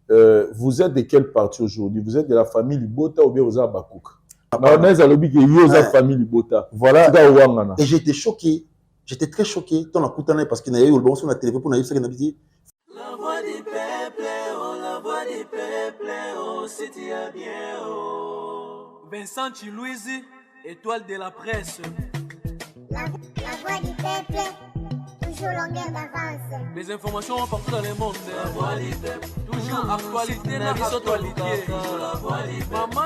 vous êtes de quel parti aujourd'hui? Vous êtes de la famille Libota ou bien vous êtes à Bakouk? Famille Libota. Voilà. Et j'étais choqué. J'étais très choqué. Parce qu'il y a eu le bon sur la télé pour nous dire la voix du peuple, oh, la voix du peuple, oh, c'est bien, oh. Vincent Chilouise, étoile de la presse. La voix du peuple, toujours longueur d'avance. Les informations partout dans le monde. La voix du peuple, toujours actualité, la voix du peuple.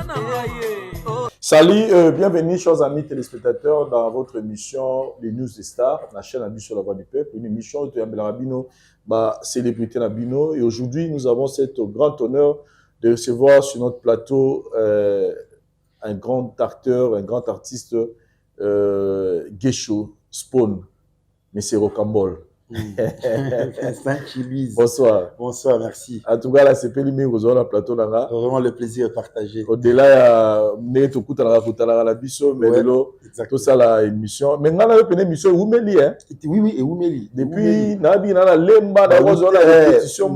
Salut, bienvenue, chers amis téléspectateurs, dans votre émission Les News des Stars, la chaîne Abus sur la voix du peuple, une émission de Rabino, célébrité Rabino. Et aujourd'hui, nous avons cet grand honneur de recevoir sur notre plateau un grand acteur, un grand artiste, Gesho Spawn, M. Rocambole. Bonsoir. Bonsoir, merci. En tout cas, là, c'est Pélimé, vous avez un plateau là. Vraiment le plaisir de partager. Au-delà, mais tout ça, la émission. Mais on a une émission, Oumeli, hein? Oui, et Oumeli. Depuis, Nabi, Nana, Lemba, la répétition,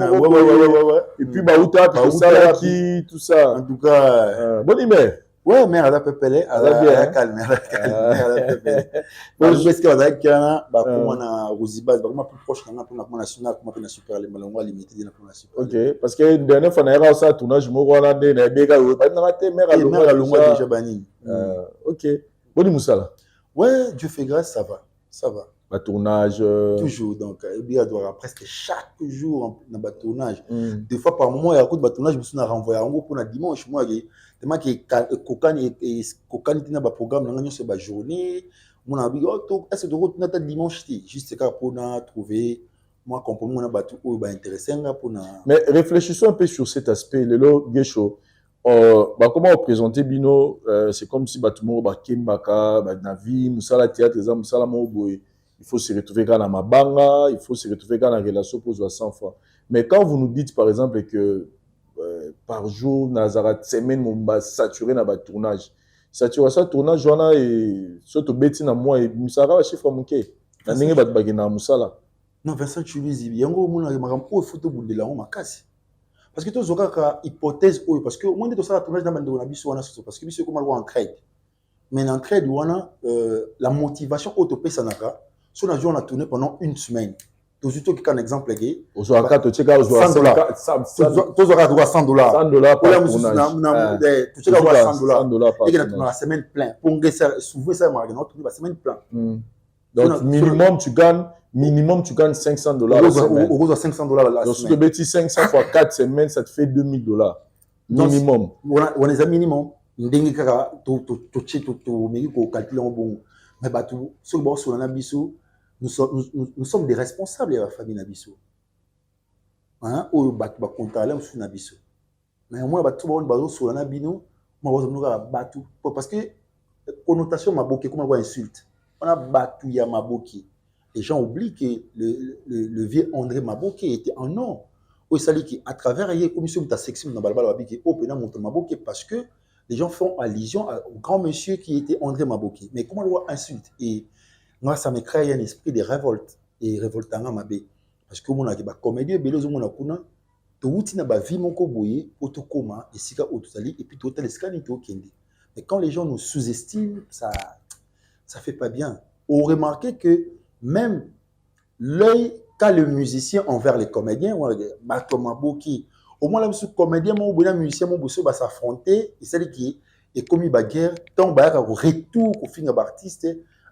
et puis, Baouta, tout ça. En tout cas, bon, mais. Ouais, mais elle a pepelé, elle a calmé, Bon, je sais qu'on a Ghana, comme on a Rosiba, comme on plus proche de la nationale, comme on a super les malons limité de la nationale. Ok, parce que dernière fois on a eu ça tournage, moi on a des béga, on a raté mère à l'ongwa déjà banni. Ok, bon Moussala. Ouais, Dieu fait grâce, ça va. Ba tournage toujours, donc il doit presque chaque jour dans le tournage. Des fois par moment il y a un coup de tournage, je me suis renvoyé en gros pour le dimanche, moi tellement que Kokani tina ba programme na sur ba journée, mon abi est-ce que route na dimanche juste pour na trouver moi compromis na ba tout ba intéressant pour na. Mais réfléchissons un peu sur cet aspect le Gesho. Comment on présenter Bino, c'est comme si tout ba kembaka ba na vie musala théâtre les musala moboy. Il faut se retrouver dans ma banga, il faut se retrouver dans la relation pour 100 fois. Mais quand vous nous dites par exemple que par jour, Nazara semaine, on va saturer dans le tournage. Saturation tournage, on a surtout bêtis dans moi et Moussara, chiffre manqué. N'engé bat bagina Moussala. Non, Vincent Chilouise, il y a un gros monde qui m'a rempli photo boule de la on m'a cassé. Parce que tous autres hypothèse parce que au moins de ça tournage dans le biso on a parce que biso comme on en trade. Mais en trade on a la motivation autopé sanaka. Si on a tourné pendant une semaine. Toujours qui un exemple gay. Aux $100. Tous aura droit $100. $100 par tournage. Tous aura $100. Et que la semaine plein. Pour souvent ça marque notre la semaine plein. Donc minimum tu gagnes $500 la semaine. Au gros $500 la semaine. Donc si tu bêtis 500 fois 4 semaines, ça te fait $2000 minimum. On est à minimum. Ndenge kaka to mais ko calculer en bon. Mais bah tout sur le bord sur la biso. Nous sommes des responsables de la famille Nabiso. Hein? Ou batu ba konta là sur Nabiso. Mais moi batu ba on sur la Nabino, moi on va batu parce que connotation maboké comme on voit insulte. On a batu ya maboké. Les gens oublient que le vieux André Maboké était un nom. Ou ça dit qu'à travers la commission de ta section dans balbala babiki au pena monte Maboké parce que les gens font allusion au grand monsieur qui était André Maboké. Mais comment on voit insulte et moi, ça me crée un esprit de révolte et révoltant à ma bé. Parce que mon agba comédie belozo mon akuna to uti na ba vie mon ko boye otokoma et sika otali et puis total scanner to kendi. Mais quand les gens nous sous-estiment, ça fait pas bien. On remarque que même l'œil qu'a le musicien envers les comédiens, bah Thomas Boki, au moins là monsieur comédien mon bon musicien mon bosso va s'affronter et c'est qui est commis bagarre tant ba retour au fin d'artiste.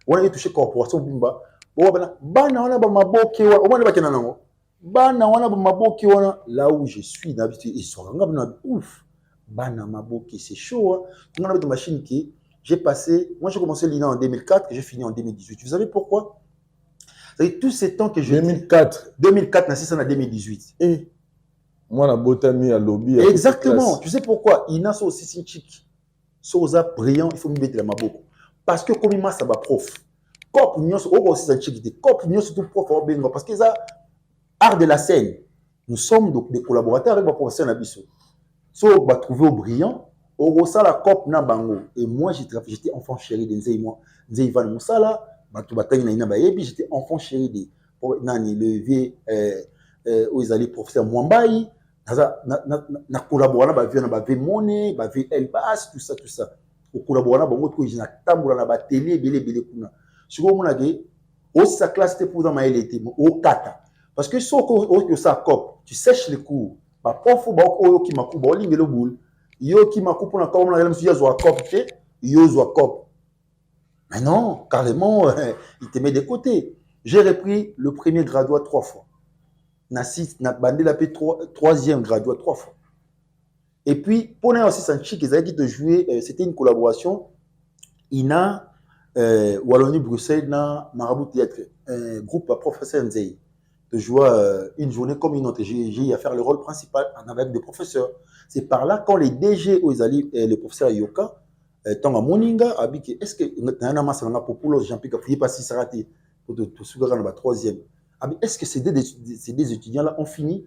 On a touché corporation bimba bana wana ba maboke wa o mwana bakena nango bana wana ba maboke wana là où je suis d'habitude ils sont ngabna ouf bana maboke c'est chaud on a une machine qui j'ai passé moi j'ai commencé l'INA en 2004 et j'ai fini en 2018 vous savez pourquoi c'est tout ce temps que je 2004 na 6 en 2018 et moi la botami à lobby exactement tu sais pourquoi INA sont aussi chic soza brillant il faut me mettre la maboko. Parce que comme il m'a ça prof, cop nous aussi ça chiquité, cop nous surtout prof parce que ça art de la scène. Nous sommes donc des collaborateurs avec ma professeur Nabiso. So va trouver au brillant, au ça la cop na bango et moi j'étais enfant chéri de Nzey moi, Nzey Ivan Moussala, batu batang na ina bayebi, j'étais enfant chéri de nani le vieux où ils allaient professeur Mwambayi, na collaborer na ba monnaie ba Elbas tout ça au collaborer na bango ko na tambola na ba télé belé kuna siko mona ke au sa classe te pour dans ma élité au kata parce que que ça cop tu sèches les cours ba prof ba ko ki maku ba lingelo boule yo ki maku pour na ka mona ngela msu zo cop te yo zo cop mais non carrément il te met de côté. J'ai repris le premier graduat 3 fois. Na bandé la paix 3e graduat 3 fois. Et puis, pour nous aussi, Sanchi, qui de jouer, c'était une collaboration. INA, Wallonie-Bruxelles, na Marabout Théâtre, un groupe à professeur Nzei, de jouer une journée comme une autre. J'ai à faire le rôle principal avec des professeurs. C'est par là, quand les DG, le professeur Yoka, tant à Moninga, est-ce que Nana Masana Populo, Jean-Pierre Fouillé, pas si ça raté, pour se faire dans la 3e. Est-ce que ces deux étudiants-là ont fini?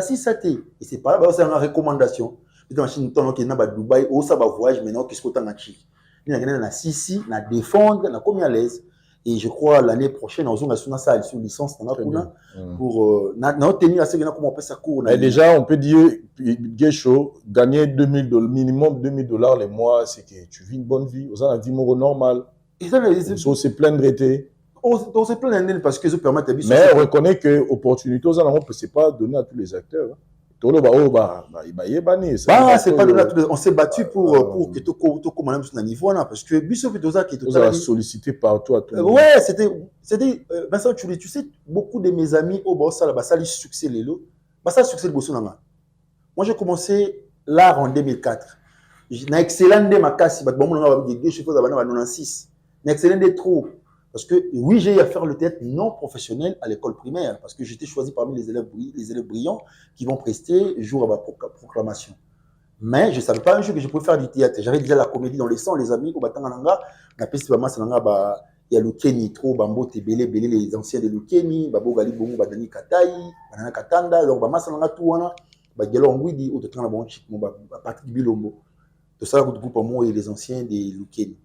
Si ça t'est. Et c'est pas là, c'est une recommandation. Dans la Chine, qui est à Dubaï, où ça va voyager maintenant, qu'est-ce qu'on a dit? Il y a na Sisi, na défendre, na combien à l'aise. Et je crois l'année prochaine, on a ça sur licence pour tenir à ce comment on peut ça cours. Déjà, on peut dire, Gesho, gagner minimum $2000 les mois, c'est que tu vis une bonne vie. Vous avez une vie normale. On se plaindre d'été. On se plaint parce que ça permet de. Mais on reconnaît que l'opportunité, c'est pas donné à tous les acteurs. C'est pas donné à tous les. On s'est battu pour que tout commande sur un niveau là parce que Bissau Petosa qui est tout ça sollicité partout à tout le monde. Ouais, c'était Vincent, tu sais beaucoup de mes amis au Bossa là ça succès les lots. Ça succès le Bosso Moi j'ai commencé l'art en 2004. Na excellent de ma casse bon mon nga ba je suppose abana 96. Na excellent de trop. Parce que oui, j'ai eu à faire le théâtre non professionnel à l'école primaire, parce que j'étais choisi parmi les élèves brillants qui vont prester jour à ma proclamation. Mais je ne savais pas un jour que je pouvais faire du théâtre. J'avais déjà la comédie dans les sangs, les amis, au Batangananga, il y a le Kenny, trop, Bambo, Tebele, les anciens de Lukeni, Babo Gali Bongo, Badani Kataï, Banana Katanda, donc Bamasananga Touana, Bagelo Ngwidi, ou de Tanabon Chik, Patrick Bilombo. Tout ça, le groupe à moi et les anciens de Lukeni.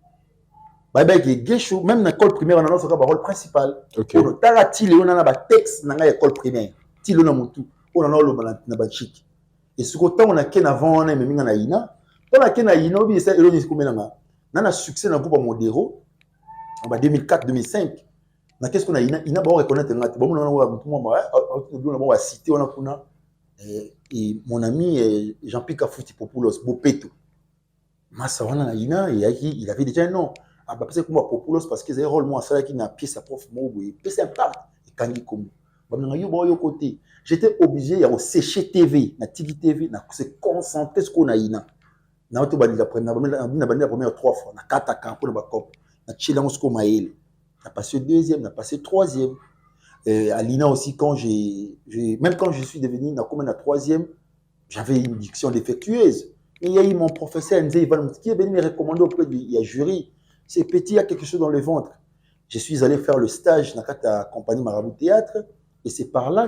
Même dans l'école primaire, on a un rôle principal. Ok. On a un texte dans l'école primaire. On a un chic. Et ce que on a qu'un avant, on a même un ina. On a qu'un ina, on a un succès dans le groupe Modero en 2004-2005. Qu'est-ce qu'on a ina? Ina, on reconnaît un autre. On a cité, on a et mon ami Jean-Pierre Fouti Popoulos, Bopeto. Massa, on a ina, il avait déjà un nom. Parce que Popoulos parce qu'ils ont un rôle moi ça qui n'a pièce à prof moi c'est un part et kangi comme côté j'étais obligé à sécher TV na Tigi TV na se concentrer ce qu'on a ina na auto bandi la première 3 fois na kataka pour le backup na chilango ce qu'on maïl na passé deuxième na passé troisième à l'INA aussi quand même quand je suis devenu na comme na troisième j'avais une diction défectueuse et il y a eu mon professeur Nzé Ivan qui est venu me recommander auprès du jury. C'est petit, il y a quelque chose dans le ventre. Je suis allé faire le stage dans la compagnie Marabout Théâtre. Et c'est par là,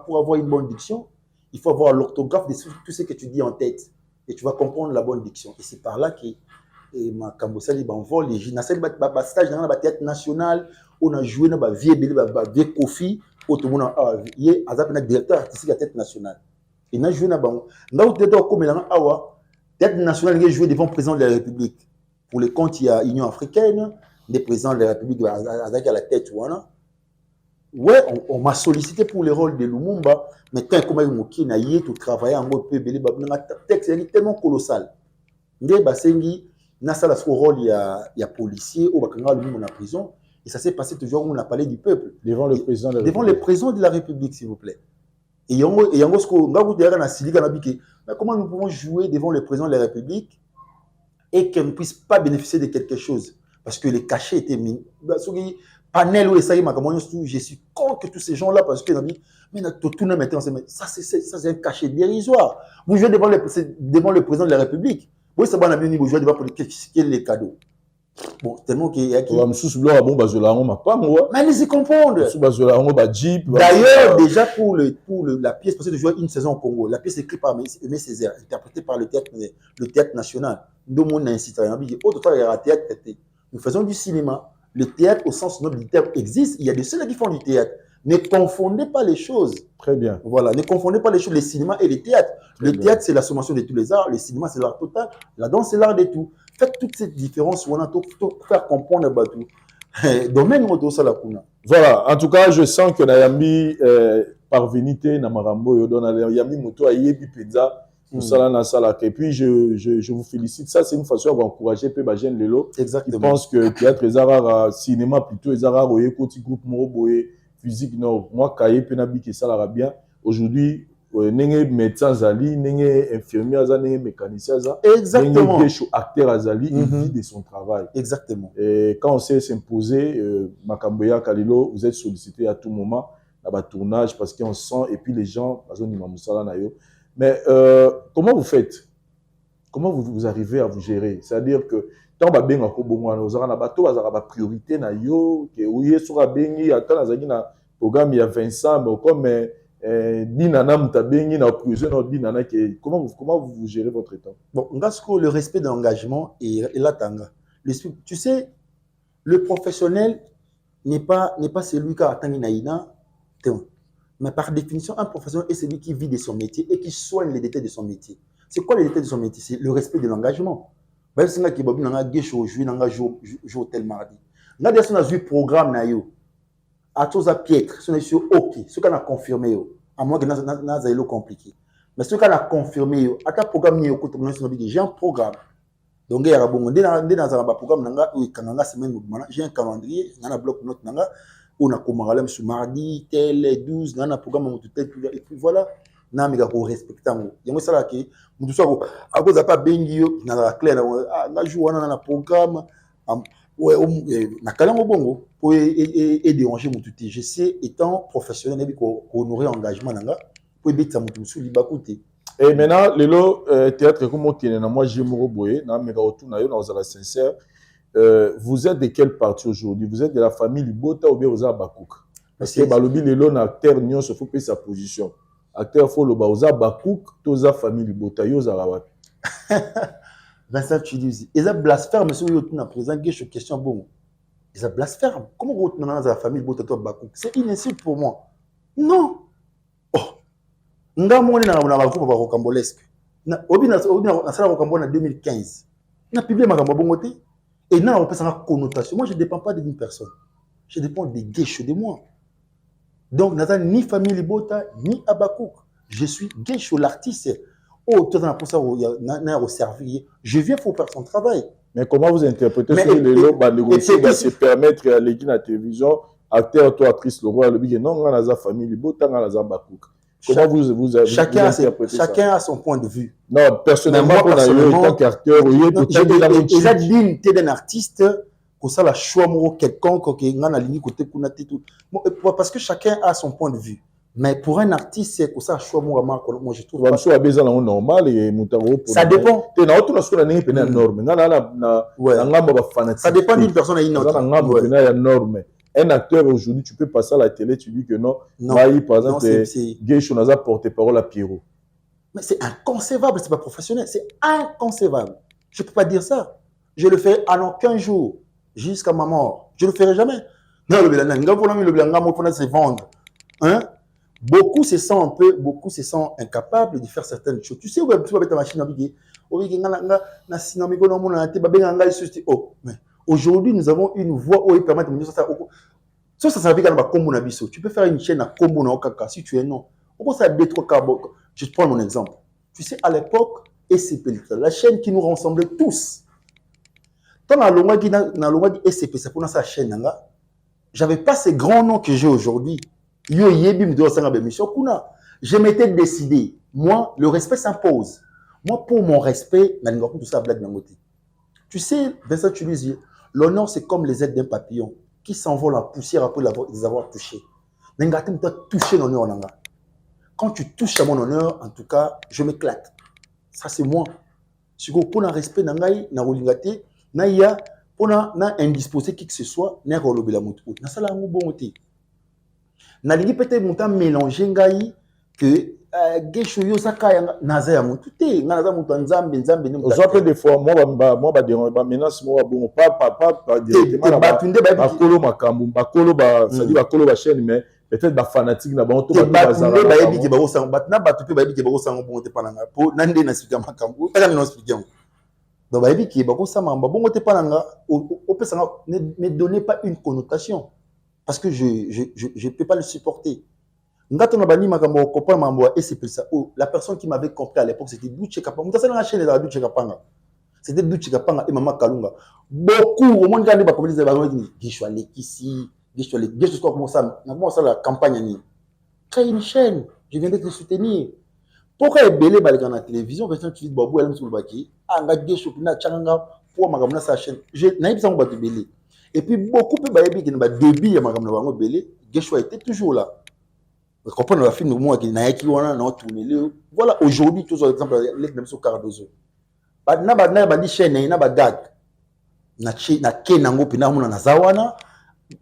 pour avoir une bonne diction, il faut avoir l'orthographe de tout ce que tu dis en tête. Et tu vas comprendre la bonne diction. Et c'est par là que ma Kambosali m'envole. J'ai un stage dans le théâtre national. On a joué dans le vieux Kofi. Tout le monde a directeur artistique à théâtre national. Et on a joué dans le théâtre national. Il a joué devant le président de la République. Pour les comptes, il y a l'Union africaine, les présidents de la République avec à la tête. Ouais, on m'a sollicité pour le rôle de Lumumba, mais quand il y a tout travailler en mode PBL, le texte est tellement colossal. Il y a rôle, il y a policier, au Bakanga Lumumba en prison, et ça s'est passé toujours où on a parlé du peuple. Devant le président de la République. Devant le président de la République, s'il vous plaît. Et comment nous pouvons jouer devant le président de la République et qu'elle ne puisse pas bénéficier de quelque chose parce que les cachets étaient mis. Panel ou ça je suis contre tous ces gens-là parce que mais ça c'est un cachet dérisoire. Vous jouez devant le président de la République. Vous savez vous jouez devant les cadeaux. Bon, tellement qu'il y a qui. Mais ils y comprennent. D'ailleurs, déjà pour la pièce, parce que je jouais une saison au Congo, la pièce écrite par Aimé Césaire, interprétée par le théâtre national. Nous faisons du cinéma. Le théâtre, au sens noble du terme, existe. Il y a des ceux qui font du théâtre. Ne confondez pas les choses. Très bien. Voilà, ne confondez pas les choses, le cinéma et le théâtre. Le théâtre, c'est la sommation de tous les arts. Le cinéma, c'est l'art total. La danse, c'est l'art de tout. Faites toutes ces différences. On a tout faire comprendre tout. Domaine où ça la kuna. Voilà, en tout cas, je sens que Nayambi parvenité na marambo yo dona Nayambi moto ayebi pizza pour ça na sala. Et puis je vous félicite. Ça c'est une façon d'encourager pe ba jeune lelo. Exactement. Je pense que théâtre ezara cinéma plutôt ezara roye koti groupe mo boye physique non. Moi kaye pe na bi ke sala bien. Aujourd'hui nenge médecin zali, nenge infirmier azali, nenge mécanicien azali, exactement, nenge acteur azali, il vit de son travail. Exactement. Et quand on sait s'imposer, Makamboya Kalilo, vous êtes sollicité à tout moment dans le tournage parce qu'on sent et puis les gens, mais comment vous faites? Comment vous arrivez à vous gérer? C'est-à-dire que tant que bien encore bon, nous avons la priorité na yo, que oui sur bengi, attends na programme il y a Vincent, mais comme dinana mutabengi na prison na dinana que comment vous gérez votre temps? Bon, ngasko le respect de l'engagement et la tanga. Tu sais, le professionnel n'est pas celui qui a atteint naïna, mais par définition un professionnel est celui qui vit de son métier et qui soigne les détails de son métier. C'est quoi les détails de son métier? C'est le respect de l'engagement. Bah c'est nga ki babi na nga gesho jouer na nga jour tel mardi. Nga dia sona jouer programme na yo. A toza piètre, sona sur OK, ce qu'on a confirmé yo. À moins que na zailo compliqué. Mais ce qu'on a confirmé yo, ata programme ni yo ko to na sona bi j'ai un programme. Donc il y a bon dans un programme nanga où kananga semaine j'ai un calendrier, on a bloc note nanga on a commencé sur mardi tel 12 on a programme tel et puis voilà na mega ko respecter ngo yango sala ki mutu so a cause pas bengi yo na la clair na jour on a programme na kalango bongo pour et déranger mutu te je sais étant professionnel et ko honorer engagement nanga pour beta mutu sur libakoute. Et maintenant, le théâtre, comme moi, j'ai Boye, sincère. Vous êtes de quelle partie aujourd'hui? Vous êtes de la famille Libota ou bien vous êtes à Bakouk? Parce que Balobi, le acteur, il faut payer sa position. Acteur, il faut le baoza Bakouk, tous la famille Libota, yo zarawat. Vincent, tu dis, ils ont blasphème, monsieur, ils ont présenté une question bon. Ils ont blasphème. Comment vous êtes dans la famille Libota, toi, Bakouk? C'est inutile pour moi. Non. Nga moni na groupe ba rocambolesque na obi na sala rocambole en 2015 na publié makambo bongo te et na on peut ça connotation. Moi je dépends pas d'une personne, je dépends des Guécho de moi. Donc n'a ni famille Libota ni Abakouk, je suis Guécho l'artiste. Oh tout dans pour ça na resservir, je viens pour faire son travail. Mais comment vous interprétez ce que les lots va négocier va se permettre à l'équipe à la télévision acteur toi actrice le roi le big non na za famille Libota na za Bakouk. Comment chacun a son point de vue. Non, personnellement, en tant qu'acteur, j'ai dit d'un artiste que ça la choix quelconque qui n'a ligne côté tout. Parce que chacun a son point de vue. Mais pour un artiste, c'est que ça choix moi je trouve. Normal et ça dépend. Ça dépend d'une personne à une autre. Un acteur aujourd'hui, tu peux passer à la télé, tu dis que non. Maï, par exemple, Guécho n'a pas porté-parole à Pierrot. Mais c'est inconcevable, c'est pas professionnel, c'est inconcevable. Je peux pas dire ça. Je le fais en aucun jour, jusqu'à ma mort. Je le ferai jamais. Non, le se vendre. Hein? Beaucoup se sentent incapables de faire certaines choses. Tu sais où tu vas mettre ta machine à biguer. Aujourd'hui, nous avons une voix où il permet de dire ça. Ça veut dire que tu peux faire une chaîne à Kombo na Okaka si tu es non. Pourquoi ça B3 Carbone? Je te prends mon exemple. Tu sais, à l'époque, SCP, la chaîne qui nous rassemblait tous. Dans la longue SCP, c'est pour sa chaîne. J'avais pas ces grands noms que j'ai aujourd'hui. Je m'étais décidé. Moi, le respect s'impose. Moi, pour mon respect, tout ça blague dans tu sais, Vincent, tu lui dis, l'honneur, c'est comme les ailes d'un papillon qui s'envole en poussière après les avoir touchés. N'engate pas toucher l'honneur. Quand tu touches à mon honneur, en tout cas, je m'éclate. Ça, c'est moi. Si vous avez un respect, vous avez indisposé qui que ce soit, vous avez un respect. Vous avez un respect. Vous avez peut-être mélanger que Guécho Yosaka naza ya mutu te naza mutu nzambe après des fois moi ba menace moi bon pas directement ba kolo makambu ba kolo ba ça dit ba kolo ba chaîne mais peut-être ba fanatique na bango to te ba batule ba yebi ke ba osang batna batupe ba yebi ke ba osang bongo te pananga po nande na expliquer makambo taka no expliquer donc ba yebi ke ba osama ba bongo te pananga au pesanga ne donnez pas une connotation parce que je peux pas le supporter. Ngato na bani makambo copain mambo et c'est pour ça la personne qui m'avait compris à l'époque c'était Duche Kapanga. Mutasa na chaîne de Duche Kapanga. C'était Duche Kapanga et Maman Kalunga. Beaucoup au monde quand ba communauté ba dit Gishwa Lekisi, Gishwa comment ça la campagne ni. Crée une chaîne, je viens de te soutenir. Pourquoi est belé ba la télévision version tu dis babu elle sur baki anga Gishwa na changa pour makamna sa chaîne. Je naïb ça ba te belé. Et puis beaucoup peu ba yebi ki na ba débit ya makamna bango belé, Gishwa était toujours là. Comprendre la film moi qui n'a qui on a tourné voilà aujourd'hui tous les exemples les même sur Cardozo ba di chaîne na ba gag na kenango pina mona na zawana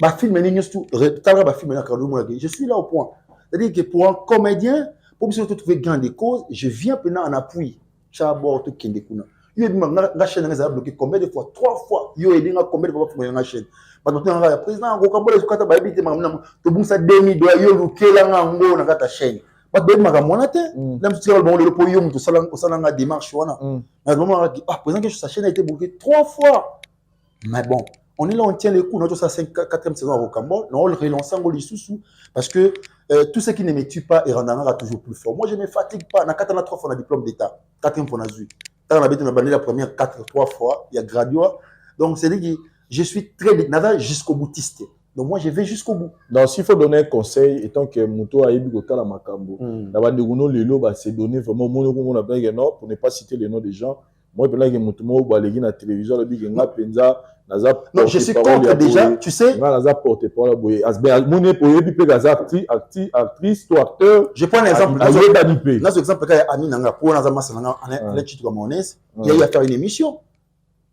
ba film ni news tout tala ba film na Cardozo moi je suis là au point c'est-à-dire que pour un comédien pour se trouver gain de cause je viens pena en appui chabo to kende kuna yo na chaîne na bloqué combien de fois 3 fois yo et dinga combien de fois pour na chaîne maintenant le président ko kata ba ebite mamna to bunsa 2000 dollars yo lukela ngo na kata chaîne ba be makamona te même si le bon le po yo mtu sala nga démarche wana na moment président que sa chaîne a été bloquée 3 fois mais bon on est là on tient les coups notre 4e saison au Cambodge on le relance en lisusu parce que tout ce qui ne me tue pas et rendra toujours plus fort. Moi je ne me fatigue pas na kata na 3 fois na diplôme d'état 4e fois na zui quand on a été la première 3 fois il y a graduat donc c'est dit que je suis très nada jusqu'au boutiste. Donc moi je vais jusqu'au bout. Donc s'il faut donner un conseil étant que Muto a ébu kota la makambo. D'abord de lelo ba se donner vraiment mon appel que non pour ne pas citer les noms des gens. Moi peut-être que Muto mo ba legi na télévision le big nga penza naza. Non, je suis contre déjà, tu sais. Nga naza porte parole boye. Asbe mone pour yebi pe gaza actrice ou acteur. Je prends un exemple. Dans ce exemple quand Ami nanga pour naza masanga en titre comme honnête, il y a faire une émission.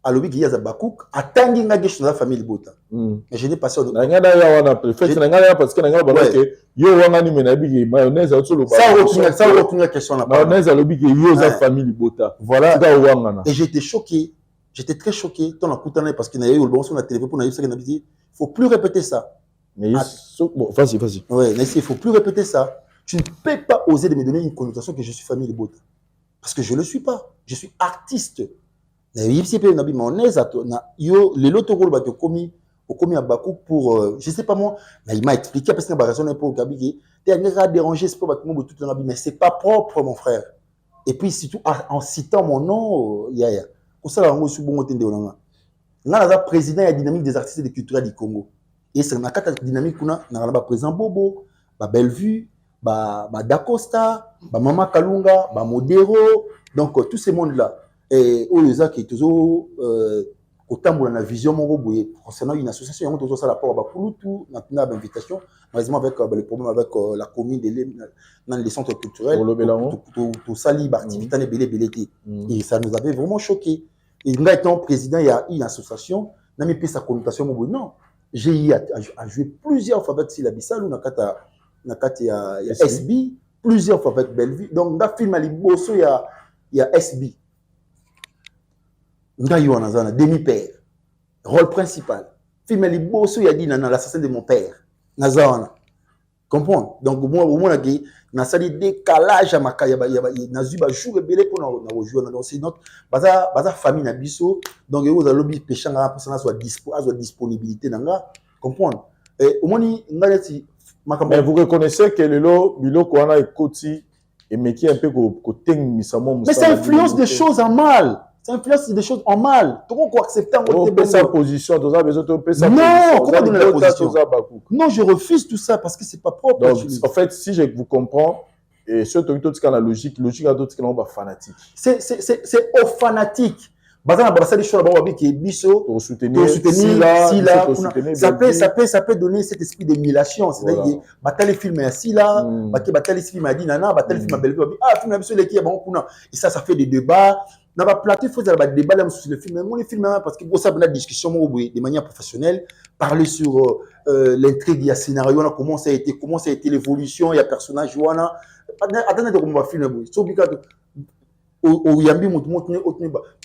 Alors oui, il y a Zabakouk, attendez nga gestion de la famille Bota. Mais je n'ai pas ça. Nga da ya wana préfet nga ya parce que nga ba que yo wanga ni menabi mayonnaise auto lo ba. Ça retourne la question là. Mayonnaise a lobi que yo za famille Bota. Voilà. Et j'étais choqué. J'étais très choqué dans la coutane parce qu'il y a eu le bon sur la télé pour naïf ça qu'il dit il faut plus répéter ça. Mais bon, vas-y. Ouais, mais il faut plus répéter ça. Tu ne peux pas oser de me donner une connotation que je suis famille Bota. Parce que je le suis pas. Je suis artiste. Le loto rôle au commis à Bakou pour je sais pas moi mais il m'a expliqué parce que la raison pour Gabi tu as dérangé ce pour tout le mais c'est pas propre mon frère et puis surtout en citant mon nom yaya pour ça on suis bon entendre on a la président de la dynamique des artistes et des culturels du Congo et c'est dans la dynamique qu'on a ba président Bobo ba Bellevue ba Dacosta ba Mama Kalunga ba Modero donc tous ces mondes là et Oyoza qui est toujours autant pour la vision mon boye concernant une association on toujours ça rapport à Bakulutu maintenant invitation malheureusement avec les problèmes avec la commune dans les centres culturels tout sali activité ne belé et ça nous avait vraiment choqué et nous étant président il y a une association n'a mis sa connotation mon boye non j'ai eu à jouer plusieurs fois avec Sila Bissalo na kata SB plusieurs fois avec Bellevue donc dans film ali bosso il y a SB Ngayo Nazana, demi-père, rôle principal. Film les bosso il a dit nana l'assassin de mon père. Nazana. Comprends? Donc moi au moins qui na sali décalage à makaya nazuba jour belé pour na jouer dans c'est notre baza famille na biso donc vous allez lobby péchanga personne soit disponibilité nanga comprendre et au moins ngaleti mais vous reconnaissez que le bilo ko ana ekoti et mais qui un peu côté misamo mais ça influence des choses en mal. Ça influence des choses en mal. Comment qu'on accepte sa position, non, comment donner la position? Non, je refuse tout ça parce que c'est pas propre. Donc, en fait, si je vous comprends, et surtout tout la logique à d'autres qui sont fanatique. C'est aux fanatiques. Bazana brasser des choses là-bas qui est biso pour soutenir Sila, ça peut donner cet esprit d'émulation, c'est-à-dire batale film à Sila, batale film à Dinana, batale film à Bellevue, film à biso les qui est bon et ça fait des débats. Dans la plateau, il faut faire des débats sur le film. Moi, les films, parce que pour ça, on a une discussion de manière professionnelle, parler sur l'intrigue, il y a scénario, comment ça a été l'évolution, il y a personnage, attendez, comment on va filmer. C'est obligatoire.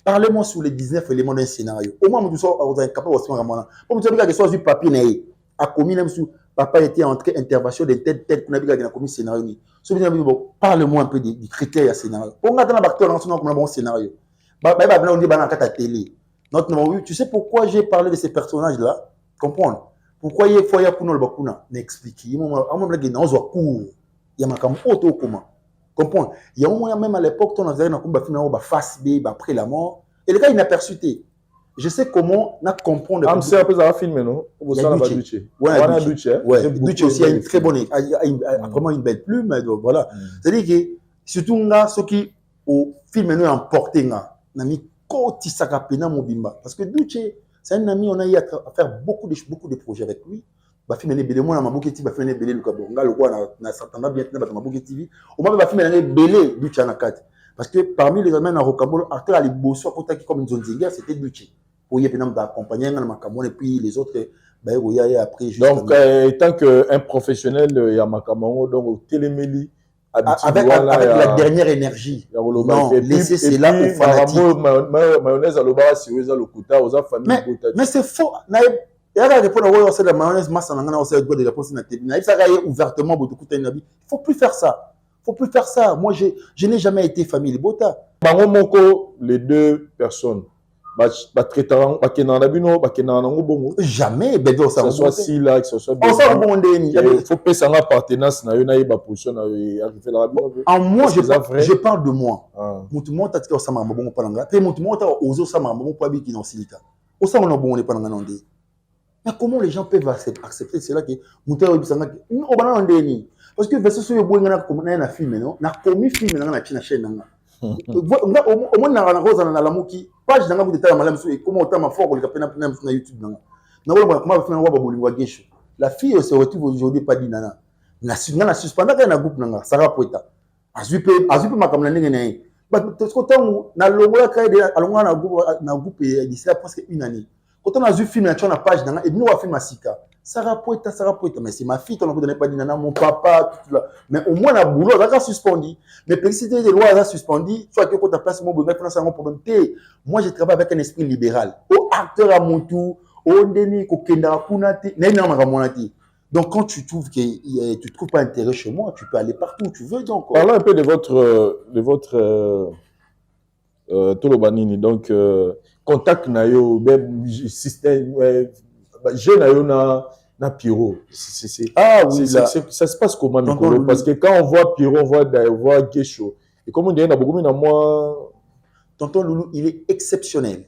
Parlez-moi sur les 19 éléments d'un scénario. Au moins, vous êtes capable de faire un moment. Comme vous avez dit, que ce soit du papier, a commis même sous papa était entré intervention de telle qu'on a vu commis scénario ni so bien parle-moi un peu des critères à scénario on a dans la bactérie on a un bon scénario on dit à la télé oui, tu sais pourquoi j'ai parlé de ces personnages là comprendre pourquoi il faut y a pour le bakuna m'expliquer moi on me on a cours il y a ma cam auto comment comprendre il y a au moins même à l'époque on avait un combat film face B après la mort et le gars il n'a perçu. Je sais comment on a comprendre. C'est un peu ça film, non? Duce. Ouais, Duce aussi a une très bonne, vraiment une belle plume. Donc voilà. C'est-à-dire que surtout là, ceux qui au film nous emporté là, nami koti sakapena mobimba. Parce que Duce, c'est un ami, on a eu à faire beaucoup de projets avec lui. Bah film est belé moi na maboke TV, bah film est belé le kabonga le quoi na s'entendra bien na maboke TV. Au moins bah film est belé Duce na kat. Parce que parmi les amènes à Rocambole, acteur à l'Ibosso, à côté qui comme une zone zinga, c'était Duce. Pour y accompagner et puis les autres après juste donc étant qu'un professionnel il y a Makamon donc télémélie avec la dernière énergie non laisser cela aux fanatiques mayonnaise à l'obara si vous avez le quota aux familles mais c'est faux il y a la réponse à la mayonnaise masse en anglais on de réponse na télé il faut ouvertement il faut plus faire ça moi je n'ai jamais été famille Bota bango moko les deux personnes jamais que ce soit si là que ce soit il faut pas s'en appartenance na yo na ba position na en moi je parle de moi mutu mo tatika osama mabongo palanga pe mutu mo ta ozo sama mabongo pa biki na silika osama no bongo ne palanga nonde mais comment les gens peuvent accepter cela que mutu o bisanga o bana ndeni parce que verset so yo boinga na comme na film non na commis film na na chaîne nanga au moins na rosa na lamuki page nanga bu détail malamu et comment autant ma fort le pena na YouTube nanga na wala comment faire wa bolingo gesho la fille se retrouve aujourd'hui pas dinana na suspendre na groupe nanga Sarah Poeta azupe makamla ndenge na ye but to tangu na longola kai de alonga na groupe d'ici là presque une année quand on a vu film na page nanga et nous on film masika Sarah Poeta mais c'est ma fille on ne donné pas dinana mon papa tout là mais au moins la boulot ça suspendu mais préciser des lois ça suspendu soit que quand ta place mon bonheur c'est un problème moi je travaille avec un esprit libéral au acteur à mon tour au ndeni ko kenda kunati na ina makamonati. Donc quand tu trouves que tu trouves pas intérêt chez moi tu peux aller partout où tu veux donc parlons un peu de votre Tolobanini donc contact na yo même système je na yo na Pierrot. Ah oui, ça se passe comment Mikolo? Parce que quand on voit Pierrot, on voit Gesho. Et comme on dit, il y a beaucoup de moi. Tonton Loulou, il est exceptionnel.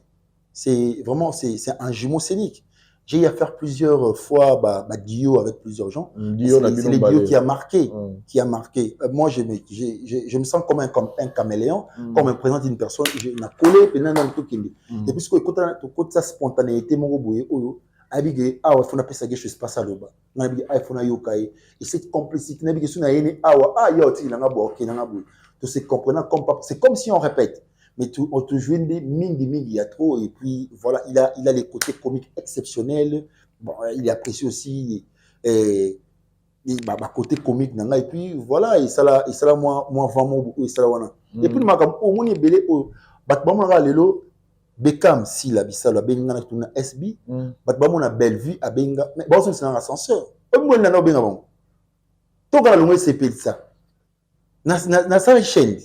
C'est vraiment c'est un jumeau scénique. J'ai eu à faire plusieurs fois duo avec plusieurs gens. C'est le duo qui a marqué. Moi, je me sens comme un caméléon. Quand on me présente une personne, je m'ai collé, puis dans le tout qui est. Et puis, quand ça spontanéité, mon robot, abigé awa fona pesa gesho spasa loba na abigé ay fona yokai et cette complicité na abigé suna yene awa yoti na ngabo ok na ngabo to se comprenant comme c'est comme si on répète mais on te joue des mingi il y a trop et puis voilà il a les côtés comiques exceptionnels bon il apprécie aussi côté comique nanga et puis voilà et ça là moi vraiment beaucoup et ça wana et puis makam o moni belé o batbamanga lelo Beckham si la bisa la benga na tuna SB bat ba mona belle vue a benga mais bon c'est un ascenseur moi na no benga bon to ka longue c'est ça na sa chaîne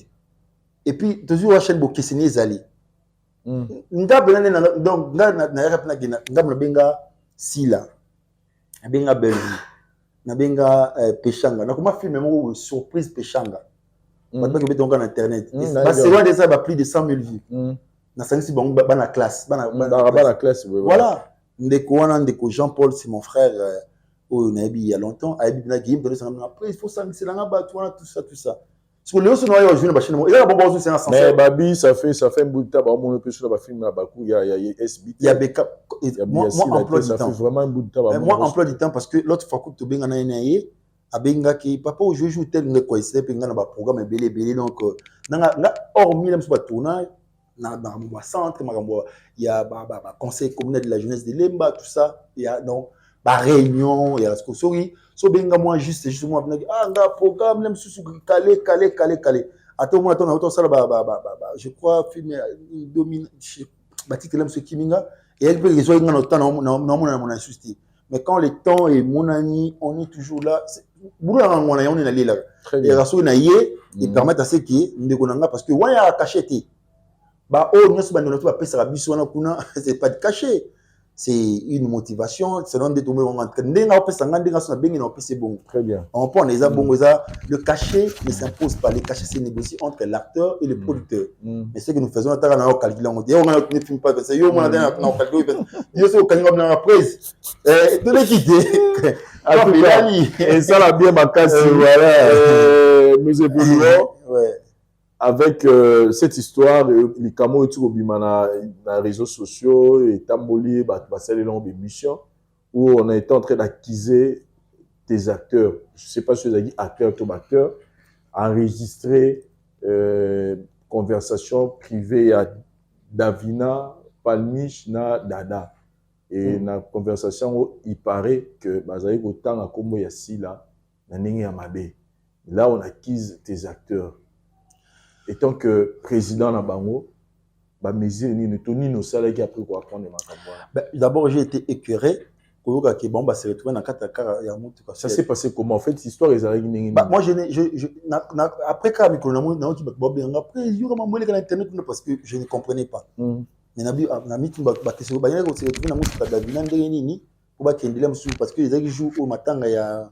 et puis toujours la chaîne bo kesini zali nga benga donc nga na rap na gina nga benga si la benga belle vue na benga Pechanga na comment filmer mo surprise Pechanga bat ba ke betonga na internet c'est loin de ça plus de 100 000 vues na sangisi bango bana classe bana classe voilà ndeko Jean-Paul c'est mon frère au nabi il y a longtemps abi na game donner ça après il faut sangisi la ngaba tout ça sur le son noyo jeune bachine il y a bon c'est un sens mais babi ça fait un bout de temps ba mon peu sur la film là bakou il y a SB il y a backup moi emploi du temps ça fait vraiment un bout de temps moi emploi du temps parce que l'autre fois que tu benga na naye abenga ki papa au jouer tel ngeko essayer penga na ba programme belé donc na hormis même sur ba tournage na centre il y a conseil communal de la jeunesse de Lemba tout ça il y a donc réunion il y a ce sorry so benga moi justement nga programme même sous calé attends moi attends ça je crois film domine bâti que l'aime ce kiminga et elle peut les oeufs dans le temps non mon assisté Mais quand le temps est mon ami, on est toujours là. On est allé là. Très Et bien. rassure na yé, ils permettent à ce qui est parce que ouais, il y a cacheté. Bah, oh, nous sommes dans notre pays, c'est pas de cacher. C'est une motivation. C'est l'un des tombés en train c'est bon. Très bien. On prend les abons, le cachet ne s'impose pas. Le cachet, c'est négocié entre l'acteur et le producteur. Mais ce que nous faisons, on a calculé. On dit, on ne filme pas. C'est on a calculé. Yo, c'est au calcul de la prise. De l'équité. Et ça l'a bien ma casse. Voilà. Nous évoluons. Ouais. Avec cette histoire, les camo et tout dans les réseaux sociaux et tamboli, c'est l'émission où on a été en train d'acquiser des acteurs. Je ne sais pas si vous avez dit acteurs ou acteurs, enregistrer conversation privée à Davina, Palmich, na Dada. Et dans la conversation, il paraît que Bazaïk autant à Kombo Yassi là, là on acquise des acteurs. Étant que président na bango, ba mesure ni toni no sala qui a pris quoi prendre ma d'abord j'ai été écœuré koyoka ke bon ba se retrouver na kata ya mutu. Ça s'est passé comment en fait cette histoire ils arrivent moi après quand micro na qui ba bien après yo ma moi na internet parce que je ne comprenais pas. Mais na mitu ba question ba yako se retrouver na mutu ka Davina ndenge nini pour ba kendela musu parce que les gens qui jouent au matanga ya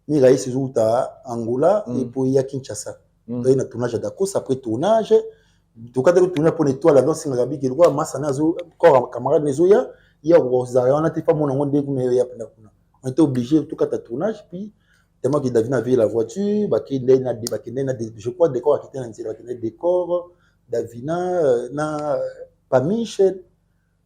ni raïs zuta Angola et pour ya Kinshasa. Il y a un tournage d'accord, après tournage, tout cas de tournage pour l'étoile, alors c'est un rabi qui doit masser nazo, corps camarade nezoya, il y a on a été pas mon on était obligé tout cas de tournage puis tellement que David avait la voiture, bah qui n'a je crois décor qui était dans décor Davina na pas Michel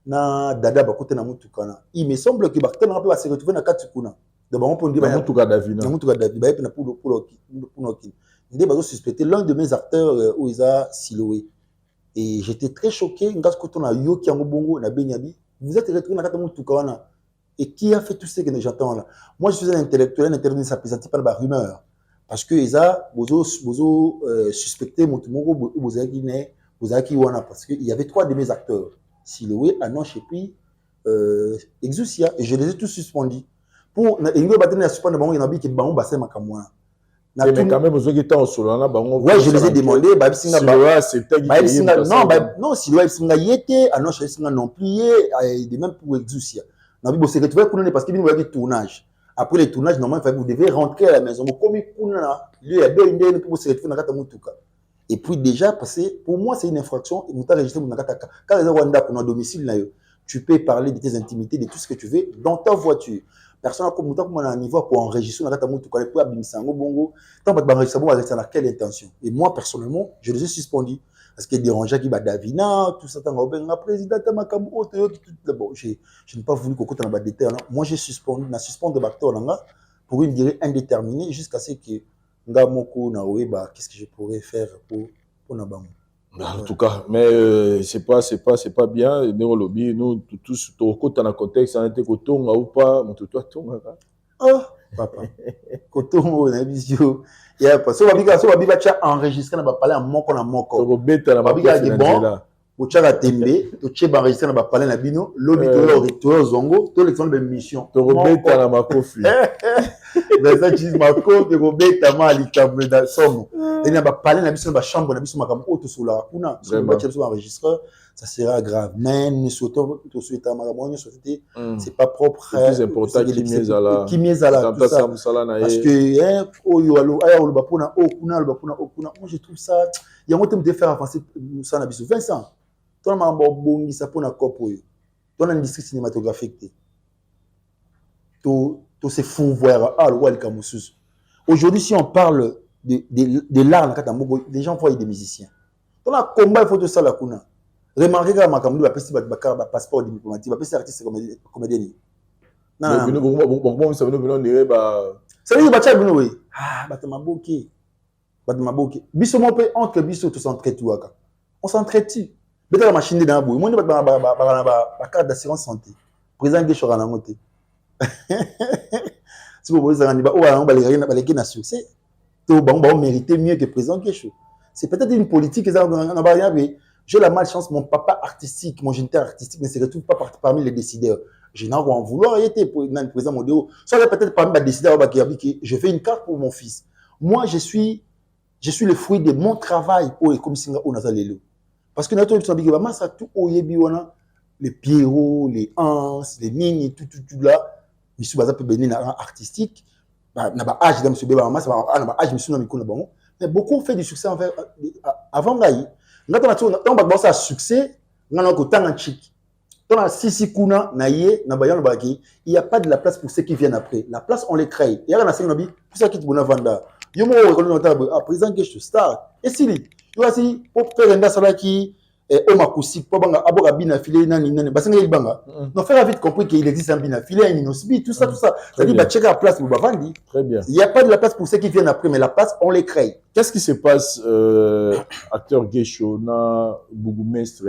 na Dada ba côté na mutukana. Il me semble que Bartel n'a pas se retrouver na katukuna. De bon pour dire ba mutuka Davina. Na mutuka David ba pour il a suspecté l'un de mes acteurs où il a siloué. Et j'étais très choqué. Vous êtes retrouvé dans le cas. Et qui a fait tout ce que j'entends là? Moi, je suis un intellectuel, ça présente pas la rumeur. Parce que ils ont suspecté parce qu'il y avait 3 de mes acteurs. Siloué, Anoche et puis Exousia. Et je les ai tous suspendus. Pour il y a mais quand même, vous avez ouais, je les ai demandé. Non, si l'OF Singa y était, alors je Singa non plus, et même pour Exousia. Non, mais c'est retrouvé parce qu'il y a des tournages. Après les tournages, normalement, vous devez rentrer à la maison. Comme il y a deux pour se retrouver dans la Moutuka. Et puis déjà, parce que pour moi, c'est une infraction. Quand les Rwanda pour notre domicile, tu peux parler de tes intimités, de tout ce que tu veux dans ta voiture. Personne comme on a un niveau pour enregistrer dans la Moutuka, pour abîmer bongo. Tant que tu enregistrer, dans quelle intention? Et moi, personnellement, je les ai suspendus. Parce qu'il dérangeait qui va Davina, tout ça, président, bon, je n'ai pas voulu qu'on compte dans le détail. Moi, j'ai suspendu le acteur pour une durée indéterminée jusqu'à ce que qu'est-ce que je pourrais faire pour Nabango. En tout cas, mais c'est pas bien. Nous tous, dans le contexte, on était coton ou pas, mon tout ah, papa. Coton, on a visio. Il y a pas. So babiga cha enregistré na ba parler en moko na moko. To beta na babiga di bon. Au tchaka tembe, to tcheba enregistré na ba parler na bino, lobi to zongo, to l'exemple de mission. To beta na makofi. Mais ça dis mako to beta ma likambe da somo. Et na ba parler na biso na ba chambre na biso makam auto sur la kuna. So ba tcheba enregistreur, ça sera grave. Mais nous souhaitons to souhaiter makamoni société, c'est pas propre. C'est plus important qui miezala tout ça. Parce que oyo alo aya lo bapona okuna moi je trouve ça il y a un temps de faire avancer ça na biso Vincent toi ma bongi ça pona copo yo toi l'industrie cinématographique to se fou voir le welcome mususu. Aujourd'hui si on parle de l'art na katambo les gens voient des musiciens dans la combat il faut tout ça la kuna remarquez que makamdu ba pesi ba passeport diplomatique ba pesi artiste comédien non ça veut dire ça veut dire que oui. Ah, Batamaboki. Biso mon pays entre biso tout s'entraide tout aka. On s'entraide tu. Beta la machine dans bout. Moi ba carte d'assurance santé. Président de Chorana monté. Si vous voulez on va les na succès. To ba mériter mieux que président Kesho. C'est peut-être une politique que ça on va j'ai la malchance mon papa artistique, mon géniteur artistique ne se retrouve pas parmi les décideurs. Je n'ai en vouloir, il était président Modéo. Ça peut-être pas même décider que je fais une carte pour mon fils. Moi, je suis le fruit de mon travail pour les commissions au Nazalelo. Parce que nous avons tout les Pierrot, les Hans, les Nini, tout là. Je suis artistique. Mais beaucoup ont fait du succès avant Gaï. Nous avons un succès, nous avons un chic. Dans la Sisi Kuna, il n'y a pas de la place pour ceux qui viennent après. La place, on les crée. Il y a un ancien pour ça qui est bon à vendre. Il y a un président qui est star. Et si, il y a aussi, pour faire un gars qui est homme acoustique, pour avoir un binafilé, non, faire vite compris qu'il existe un binafilé, un inosbi, tout ça. C'est-à-dire, bah, checker la place pour vendre. Très bien. Il n'y a pas de la place pour ceux qui viennent après, mais la place, on les crée. Qu'est-ce qui se passe, acteur Gesho, na Bougumestre,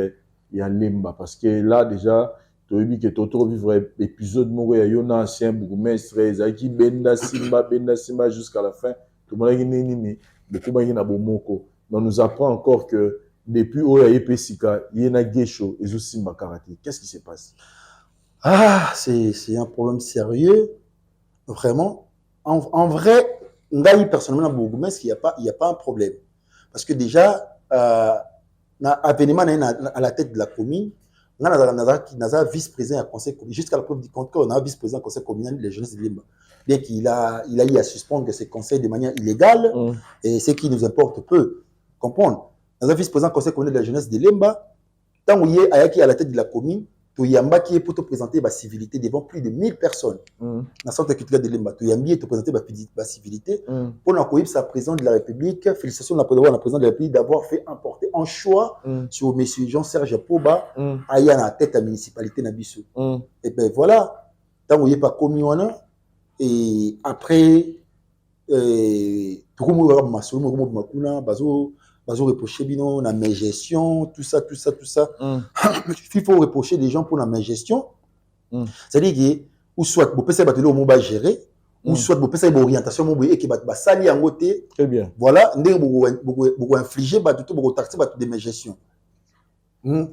il y a Lemba, parce que là, déjà, tu as vu que tu as vivre l'épisode où il y a un ancien Bougumestre, Zaki Benda Simba jusqu'à la fin. Tout le monde a dit, on nous apprend encore que depuis Oya Epesika, il y a un Gesho et Simba Karaté. Qu'est-ce qui se passe? Ah, c'est un problème sérieux. Vraiment. En vrai, personnellement, dans Bougumestre, il n'y a pas un problème. Parce que déjà, Avenima à la tête de la commune, on a vice-président à conseil communal. Jusqu'à la preuve du compte, on a vice-président au conseil communal de la jeunesse de Limba. Bien qu'il a eu à suspendre ces conseils de manière illégale, et ce qui nous importe peu. Comprendre. On a vice-président au conseil communal de la jeunesse de Limba, tant qu'il est à la tête de la commune, Touyamba qui est pour te présenter la civilité devant plus de 1000 personnes. Dans le centre culturel de Limba, Touyamba est te présenter la civilité. Pour l'accueillir sa président de la République, félicitations à la présidente de la République d'avoir fait importer un choix sur M. Jean-Serge Poba, à la tête de la municipalité Nabiso. Et bien voilà, tant qu'il n'est pas commis, et après, tout le monde bazo reprocher bino na main gestion, tout ça. Il faut reprocher des gens pour la main gestion. C'est-à-dire que ou soit vous pensez que vous va gérer, ou soit vous pensez que orientation vous et que va sali en côté. Très bien. Voilà, vous infliger tout vous taxer de main gestion. Vous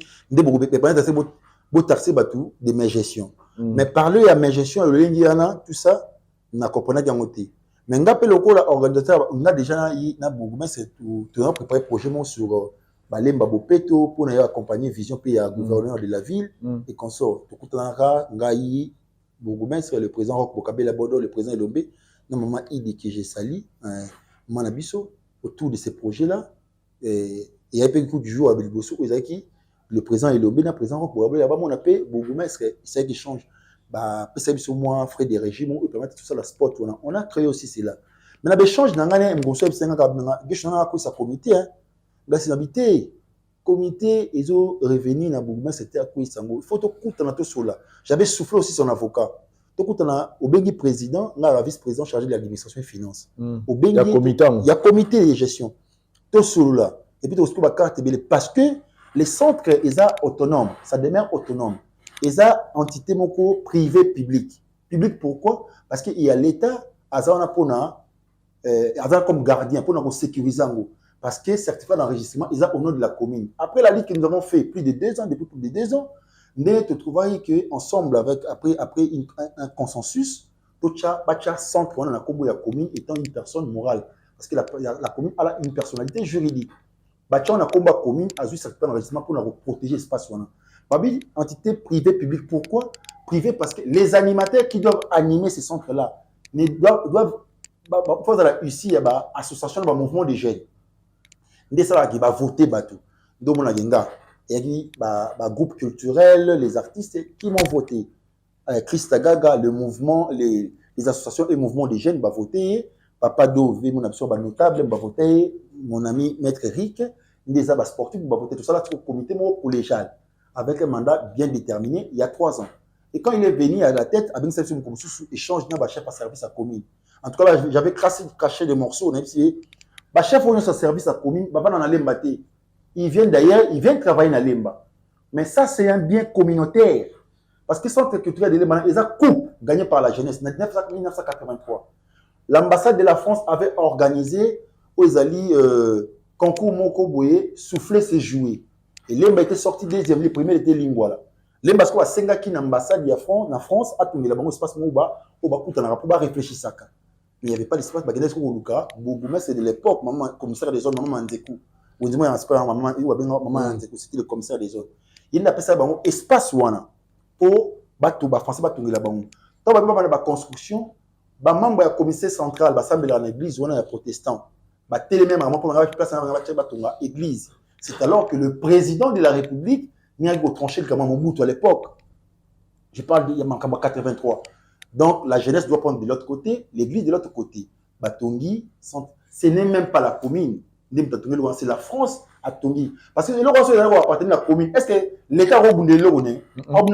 taxer de main gestion. Mais parler à main gestion le lingiana tout ça, n'a comprenez pas côté. Mais on a organisateur, on a déjà préparé projet sur Balemba Bopeto pour accompagner Vision puis à gouverneur de la ville et qu'on sort. Tout Ngaï, Bourgmestre, le président Roch Bokabela Bodo, le président Elombe, normalement il que j'ai sali, Manabiso, autour de ces projets-là. Et il y a un peu du jour avec Bosso, le président Elombe, le président Roch Bokabela, on a payé Bourgmestre, c'est qui change. Bah, peut-être sur moi, frais des régimes, ou permettre tout ça, la sport, on a créé aussi cela. Mais la échange dans l'année, on a sa comité, là, c'est l'habité. Comité, ils ont revenu dans Bougma, c'était à quoi il faut tout coûter dans tout cela. J'avais soufflé aussi son avocat. Tout coûte au Bengi président, là, la vice-président chargé de l'administration et finances. Il y a comité de gestion. Tout cela. Et puis, tout carte parce que les centres, ils sont autonomes. Ça demeure autonome. Ils ont entité privée publique. Public pourquoi? Parce qu'il y a l'État, comme gardien, pour sécuriser. Parce que certificat d'enregistrement, ils ont au nom de la commune. Après la ligue que nous avons fait plus de 2 ans, depuis plus de 2 ans, nous te trouvons qu'ensemble, après un consensus, tout centre dans la commune étant une personne morale. Parce que la commune a une personnalité juridique. On a combat commune, a eu certificat d'enregistrement pour protéger l'espace. Babi, entité privée, publique. Pourquoi? Privée parce que les animateurs qui doivent animer ces centres-là doivent faire la UCI, l'association de mouvement des jeunes. Des salariés qui va voter bateau. Donc, on a des groupe culturel, les artistes qui m'ont voté. Christa Gaga, le mouvement, les associations et mouvements des jeunes vont voter. Papa Dove, mon absent notable, va voter. Mon ami Maître Eric, des sportifs vont voter. Tout ça là, c'est au comité collégial. Avec un mandat bien déterminé, il y a 3 ans. Et quand il est venu à la tête, avec cette commission sous échange, il y a un chef à service à commune. En tout cas, là, j'avais caché des morceaux. On a dit, le chef à service à commune, il vient d'ailleurs, il vient travailler dans Lemba. Mais ça, c'est un bien communautaire. Parce que centre culturel de Lemba, ils ont coupe gagné par la jeunesse. En 1983, l'ambassade de la France avait organisé aux alliés concours Moko Boye, souffler ses jouets. Et Lemba était sorti deuxième, le premier était Lingwala. Les parce que senga qui l'ambassade de France, en France, a tourné là-bas, espace Mouba, au Bakuta, n'a pas réfléchi ça. Mais il n'y avait pas d'espace, parce que c'est de l'époque, maman, commissaire des zones, maman Nzekou. Ou dis-moi, maman Nzekou, c'était le commissaire des zones. Il appelle ça espace wana pour bateau, français, bateau là-bas. Donc, il y a une construction, il y a un commissaire central, il y a une église, il y a un protestant. Il y a une église. C'est alors que le président de la République n'a pas tranché le Kama Mobutu à l'époque. Je parle de 83. Donc, la jeunesse doit prendre de l'autre côté, l'église de l'autre côté. Batongi, ce n'est même pas la commune. C'est la France à Tongi. Parce que le roi appartient à la commune. Est-ce que l'État a obundé le Roné?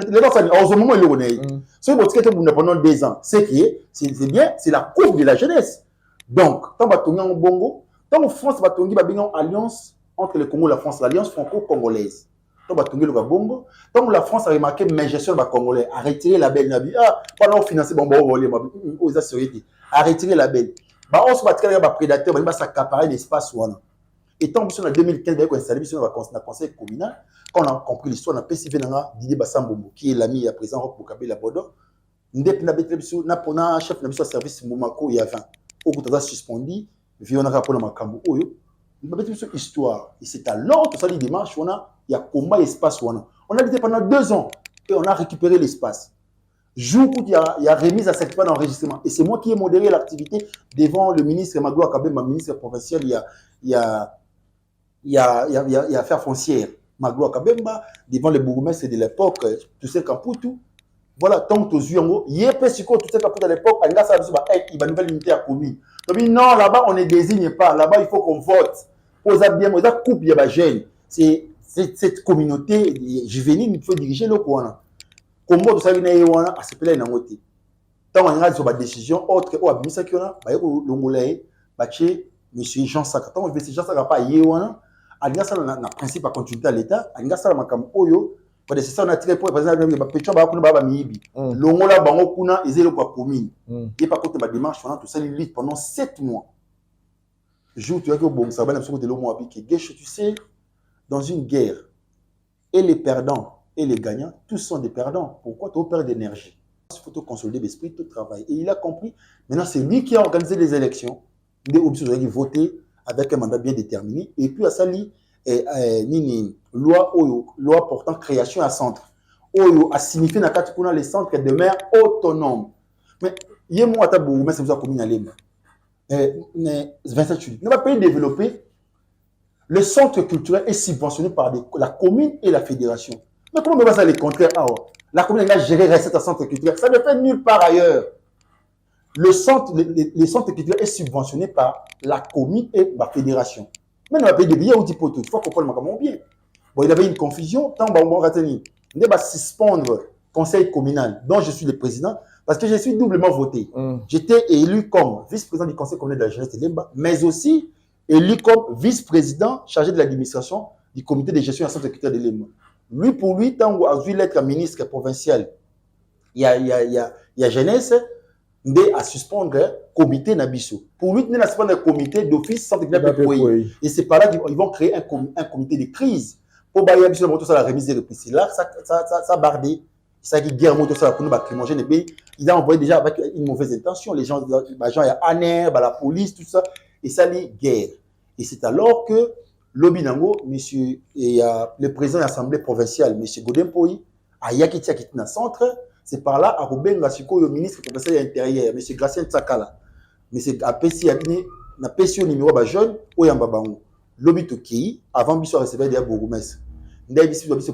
L'État a au moment le Roné. Ce qui est pendant 2 ans, c'est bien, c'est la courbe de la jeunesse. Donc, tant Batongi en Bongo, tant France Batongi va bien en alliance entre le Congo et la France, l'alliance franco-congolaise. Tant Batongi le Bongo, tant la France a remarqué mes gestions de Congolais, a retiré la belle Nabi. Ah, pendant financer Bongo, aux assurétés, a retiré la belle. On se bat avec les prédateurs, on va s'accaparer l'espace. Et tant que en 2015, on a installé le conseil communal, quand on a compris l'histoire, on a PCV Didier Bassambombo, qui est l'ami à présent Roch Bokabé Bodo. On a chef de service Momako, il y a 20. Au bout de ça, suspendu, on a rappelé à Makambo. On a une histoire. Et c'est alors que ça, les démarches, il y a combat espace. On a été pendant 2 ans et on a récupéré l'espace. Jour où il y a remise à cette fois d'enregistrement. Et c'est moi qui ai modéré l'activité devant le ministre Maglo Akabe, ma ministre provinciale, il y a affaires foncières. Maglo Akabemba, devant les bourgmestres de l'époque, tout ce Kamputu. Voilà, tant que tu as il y a tout ce Kamputu à l'époque, il va nouvelle unité à commune. Donc, non, là-bas, on ne désigne pas. Là-bas, il faut qu'on vote. Pour ça, bien, on a coupe, il y a gêne. C'est cette communauté juvénile, il faut diriger le coin. Comment tout ça vient à se plaindre dans côté. Tant on a sur la décision autre que Abimisa qui on a, l'ongolais, monsieur Jean Saka. Tant monsieur Jean Saka pas yewana, alga ça na principe à continuer à l'état, alga ça makam oyo, parce que ça on a tiré pour par exemple ba pecho ba kuna ba miyibi. Longola bango kuna ezelo kwa commune. Et par contre ma démarche on a tout ça lit pendant 7 mois. Jour tu as que bon ça va n'absolu de l'homme habité. Tu sais dans une guerre et les perdants et les gagnants, tous sont des perdants. Pourquoi tu perds d'énergie? Il faut tout consolider l'esprit, tout travail. Et il a compris. Maintenant, c'est lui qui a organisé les élections. Il a voté avec un mandat bien déterminé. Et puis, à ça, loi portant création à centre. Oyo a signifié dans les centres de mer autonomes. Mais, il y a moi, mais c'est vous a commis à l'Emba. Vincent Chuli. Dans un pays développé, le centre culturel est subventionné par la commune et la fédération. Mais comment on va faire les contraires? La commune a géré recette à centre culturel. Ça ne fait nulle part ailleurs. Le centre culturel est subventionné par la commune et la fédération. Mais on va payer des billets ou des poteaux. Il faut comprendre comment bien. Bon, il y avait une confusion. Tant qu'on va retenir. On va suspendre le conseil communal dont je suis le président parce que je suis doublement voté. J'étais élu comme vice-président du conseil communal de la jeunesse de Lemba, mais aussi élu comme vice-président chargé de l'administration du comité de gestion du centre culturel de Lemba. Lui, pour lui, tant qu'il a vu l'être ministre provincial, il y a jeunesse, il a suspendre le comité Nabiso. Pour lui, il a suspendre le comité d'office centre culturel. Et c'est par là qu'ils vont créer un comité de crise. Pour bailler la remise des reprises. Là, ça bardé. Ça qui guerre moto ça la crimogène et puis ils ont envoyé déjà avec une mauvaise intention les gens il y a ANER, la police tout ça et ça les guerre. Et c'est alors que Lobinango, monsieur, et le président de l'Assemblée provinciale, monsieur Godempoï, a Yakiti qui est dans le centre, c'est par là à Ruben Gassiko, le ministre provincial de l'Intérieur, monsieur Gracien Tsakala, monsieur Apesi na PCO numéro ba jeune, Oyambabango. Lobitoki, avant de recevoir des bourgmestres.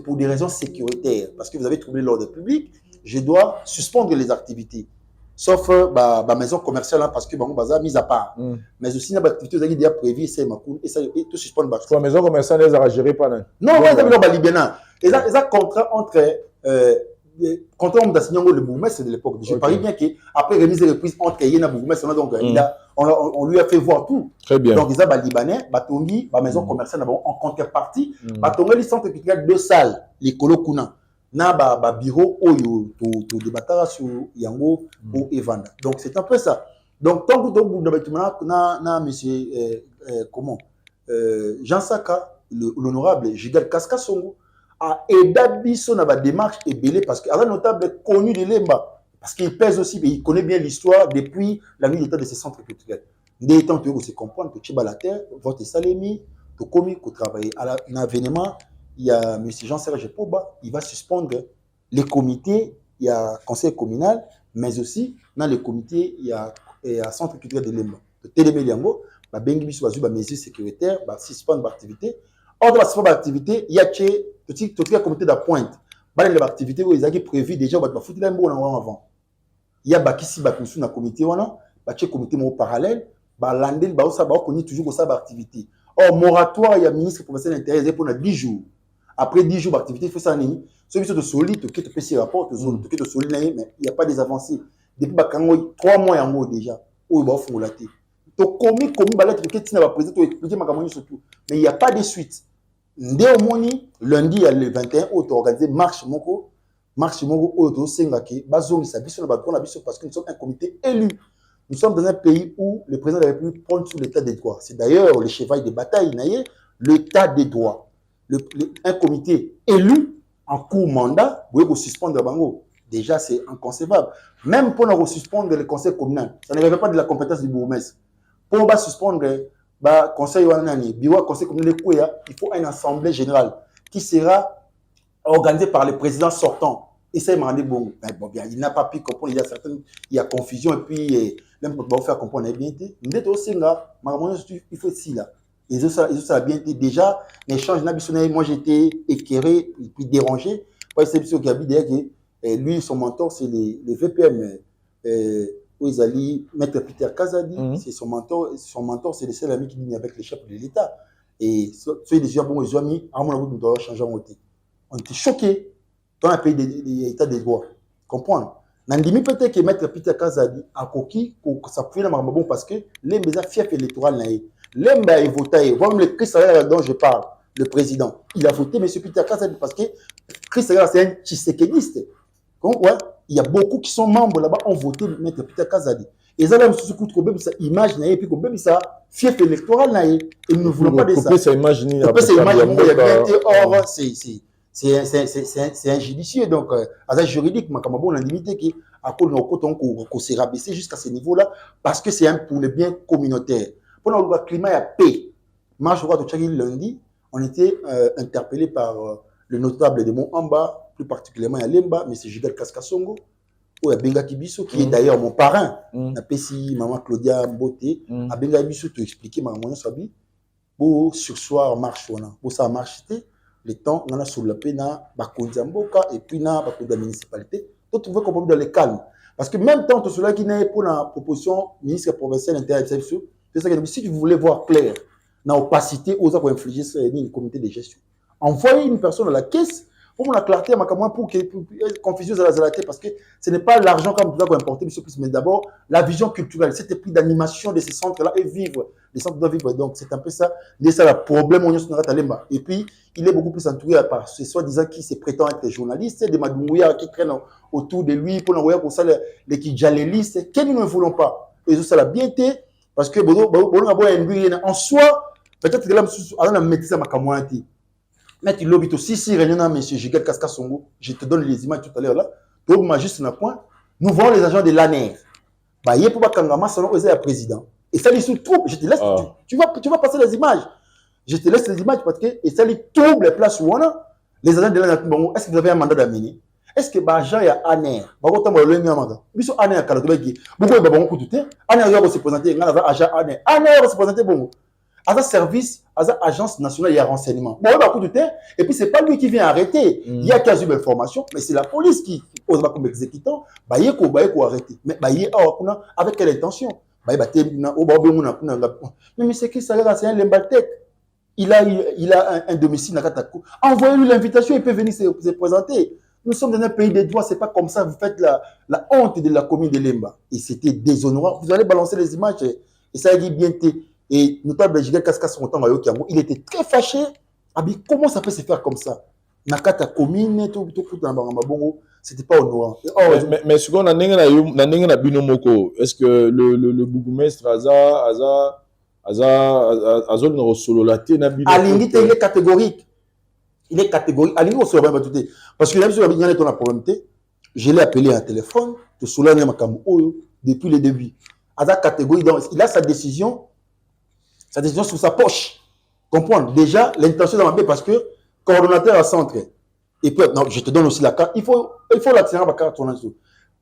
Pour des raisons sécuritaires, parce que vous avez trouvé l'ordre public, je dois suspendre les activités. Sauf ma maison commerciale, hein, parce que bon, bazar mise à part. Mais aussi, il y a des activités qui sont déjà prévues, et ça, et tout suspend. La maison commerciale, elle a géré pas. Non, ils ont Libéna. Ils ont un contrat entre. Contrat d'assignement le bourgmestre de l'époque. Je parie bien qu'après remise et reprise entre Yéna et bourgmestre, donc on lui a fait voir tout. Très bien. Donc, ils ont Libanais, Batongi, ma maison commerciale, en contrepartie, Batongi, les centres culturels 2 salles, les Kolokuna. Na bureau oyo to débattra sur yango ou evanda. Donc c'est un peu ça. Donc tant que vous na monsieur comment Jean Saka l'honorable Gigal Kaskasongo a aidé biso na ba démarche et belé parce que un notable connu de Lemba parce qu'il pèse aussi mais il connaît bien l'histoire depuis la nuit d'état de ces centres culturels. Des temps que se comprendre que Chiba la terre votre salemi to komi ko travailler à l'événement il y a M. Jean-Serge Poba, il va suspendre les comités, il y a conseil communal, mais aussi dans les comités, il y a centre culturel de Lemba. De Téléméliango, bah bengi biso bazu ba mesures sécuritaires, bah suspendre l'activité. Hors de la suspendre l'activité, il y a tout le comité d'appointe. Bah les activités où ils avaient prévu déjà bah foutre l'embo avant. Il y a bah qui si bah na comité wana, bah che comité mo parallèle, bah landel bah ça bah connaît toujours ça bah activité. Or moratoire, il y a ministre professionnel intéressé pour 10 jours. Après 10 jours d'activité, il faut ça nini. Celui de solide, tu peux ces rapports, tu peux solide mais il n'y a pas des avancées. Depuis 3 mois en haut déjà, où il va faire la tête. Tu commis balet que tu n'as pas présenté, tu expliquer ma campagne surtout. Mais il n'y a pas de suite. Dès au moni, lundi le 21 août, tu as organisé marche moko au Sengake, bazong sa biso na batona biso parce que nous sommes un comité élu. Nous sommes dans un pays où le président de la République prend sur l'état des droits. C'est d'ailleurs le cheval de bataille, l'état des droits. Un comité élu en court mandat, vous pouvez suspendre Bango. Déjà, c'est inconcevable. Même pour nous suspendre le conseil communal, ça ne relève pas de la compétence du bourgmestre. Pour nous suspendre le conseil communal, il faut une assemblée générale qui sera organisée par le président sortant. Et ça, il m'a dit, bon, il n'a pas pu comprendre, il y a confusion, et puis, même pour faire comprendre, bien, il faut ici, là. Ils ont bien été déjà, l'échange, moi j'étais éclairé et puis dérangé. Parce que c'est qui a dit que lui, son mentor, c'est les VPM, où ils allaient mettre Peter Kazadi, c'est son mentor, c'est le seul ami qui dit avec les chefs de l'État. Et ceux déjà, bon, ils ont mis, à mon avis, nous devons changer en côté. On était choqués dans un pays d'État des droits. Comprendre? Nandimi peut-être que mettre Peter Kazadi à Koki, pour s'appuyer dans ma bon parce que les médias fiefs électoraux, Lemba a voté, voilà le Chris Sagara dont je parle, le président. Il a voté M. Peter Kazadi parce que Chris Sagara c'est un Tshisekediste. Donc, ouais, il y a beaucoup qui sont membres là-bas ont voté M. Peter Kazadi. Et ça, là, ce coup de ça image, et puis comme ça, fief électoral, et nous ne voulons pas de ça. Ça image, il y a or, c'est injudicieux. Donc, à ça juridique, on a limité qu'à cause de nos cotons qu'on s'est rabaissé jusqu'à ce niveau-là, parce que c'est pour le bien communautaire. Pendant le climat et paix, marche au lundi, on était interpellé par le notable de Mont-Amba, plus particulièrement à Lemba, M. Gilbert Kaskasongo, ou à Benga Kibiso, qui est d'ailleurs mon parrain, na Pessi, maman Claudia Mbote, à Benga Kibiso, tu expliquer ma maman Sabi, pour sur soir marche, pour ça marche, le temps, on a sur la paix, na Bakonzamboka, et puis na Bakonda municipalité, tout trouver comme dans le calme. Parce que même temps, tout cela qui n'est pour la proposition ministre provincial intérieur, si tu voulais voir clair, dans l'opacité, aux pour infliger le comité de gestion. Envoyer une personne à la caisse pour la clarté, pour que confusion à la tête, parce que ce n'est pas l'argent comme tu dois importer, mais d'abord la vision culturelle, c'était plus d'animation de ces centres-là et vivre. Les centres doivent vivre. Donc c'est un peu ça. C'est ça le problème au Talemba. Et puis il est beaucoup plus entouré par ce soi-disant qui se prétend être journaliste, des Madouya qui traînent autour de lui pour l'envoyer pour ça les Kidjalelistes, que nous ne voulons pas. Et ça l'a bien été. Parce que en soi, peut-être que là, on a maîtrisé ma camoanté. Mais tu l'as dit si réunion M. Gilbert Kaskasongo, je te donne les images tout à l'heure là. Donc, moi, juste un point. Nous voyons les agents de l'ANER. Bah, il y a pour Kangama, c'est le président. Et ça, les sous-troupes, je te laisse, tu vas passer les images. Je te laisse les images parce que, et ça, les troubles, les places où on a, les agents de l'ANER, est-ce que vous avez un mandat d'amener? Est-ce que Bajan y a ANER? Bago tambo le nyamanga. Biso ANER kala to beki. Beaucoup ba bango kututé. ANER va se présenter ngana agent ANER. ANER va se présenter bongo. Asa service, asa agence nationale y a renseignement. Bon ba kututé et puis c'est pas lui qui vient arrêter. Il y a quasi une information mais c'est la police qui pose comme exécutant. Ba yeko arrêter. Mais ba yé kuna avec quelle intention? Ba te na o ba bengo na kuna. Mais c'est qui ça c'est un lembaltek. Il a un domicile na Katako. Envoyez-lui l'invitation, il peut venir se présenter. Nous sommes dans un pays des droits, c'est pas comme ça. Vous faites la honte de la commune de Lemba. Et c'était déshonorant. Vous allez balancer les images. Et ça a dit bien. Et notable Gilbert Kaskas, il était très fâché. Comment ça peut se faire comme ça? Nakata commune, c'était pas honorant. Mais ce qu'on a na binomoko, est-ce que le bourgmestre Aza solo la Alingi, il est catégorique. Il est catégorique. Parce que même si il y a un problème, je l'ai appelé à téléphone, te soulève depuis le début. À sa catégorie, il a sa décision sur sa poche. Comprendre déjà l'intention dans ma parce que coordonnateur à centre. Et puis, non, je te donne aussi la carte. Il faut l'attirer à la carte.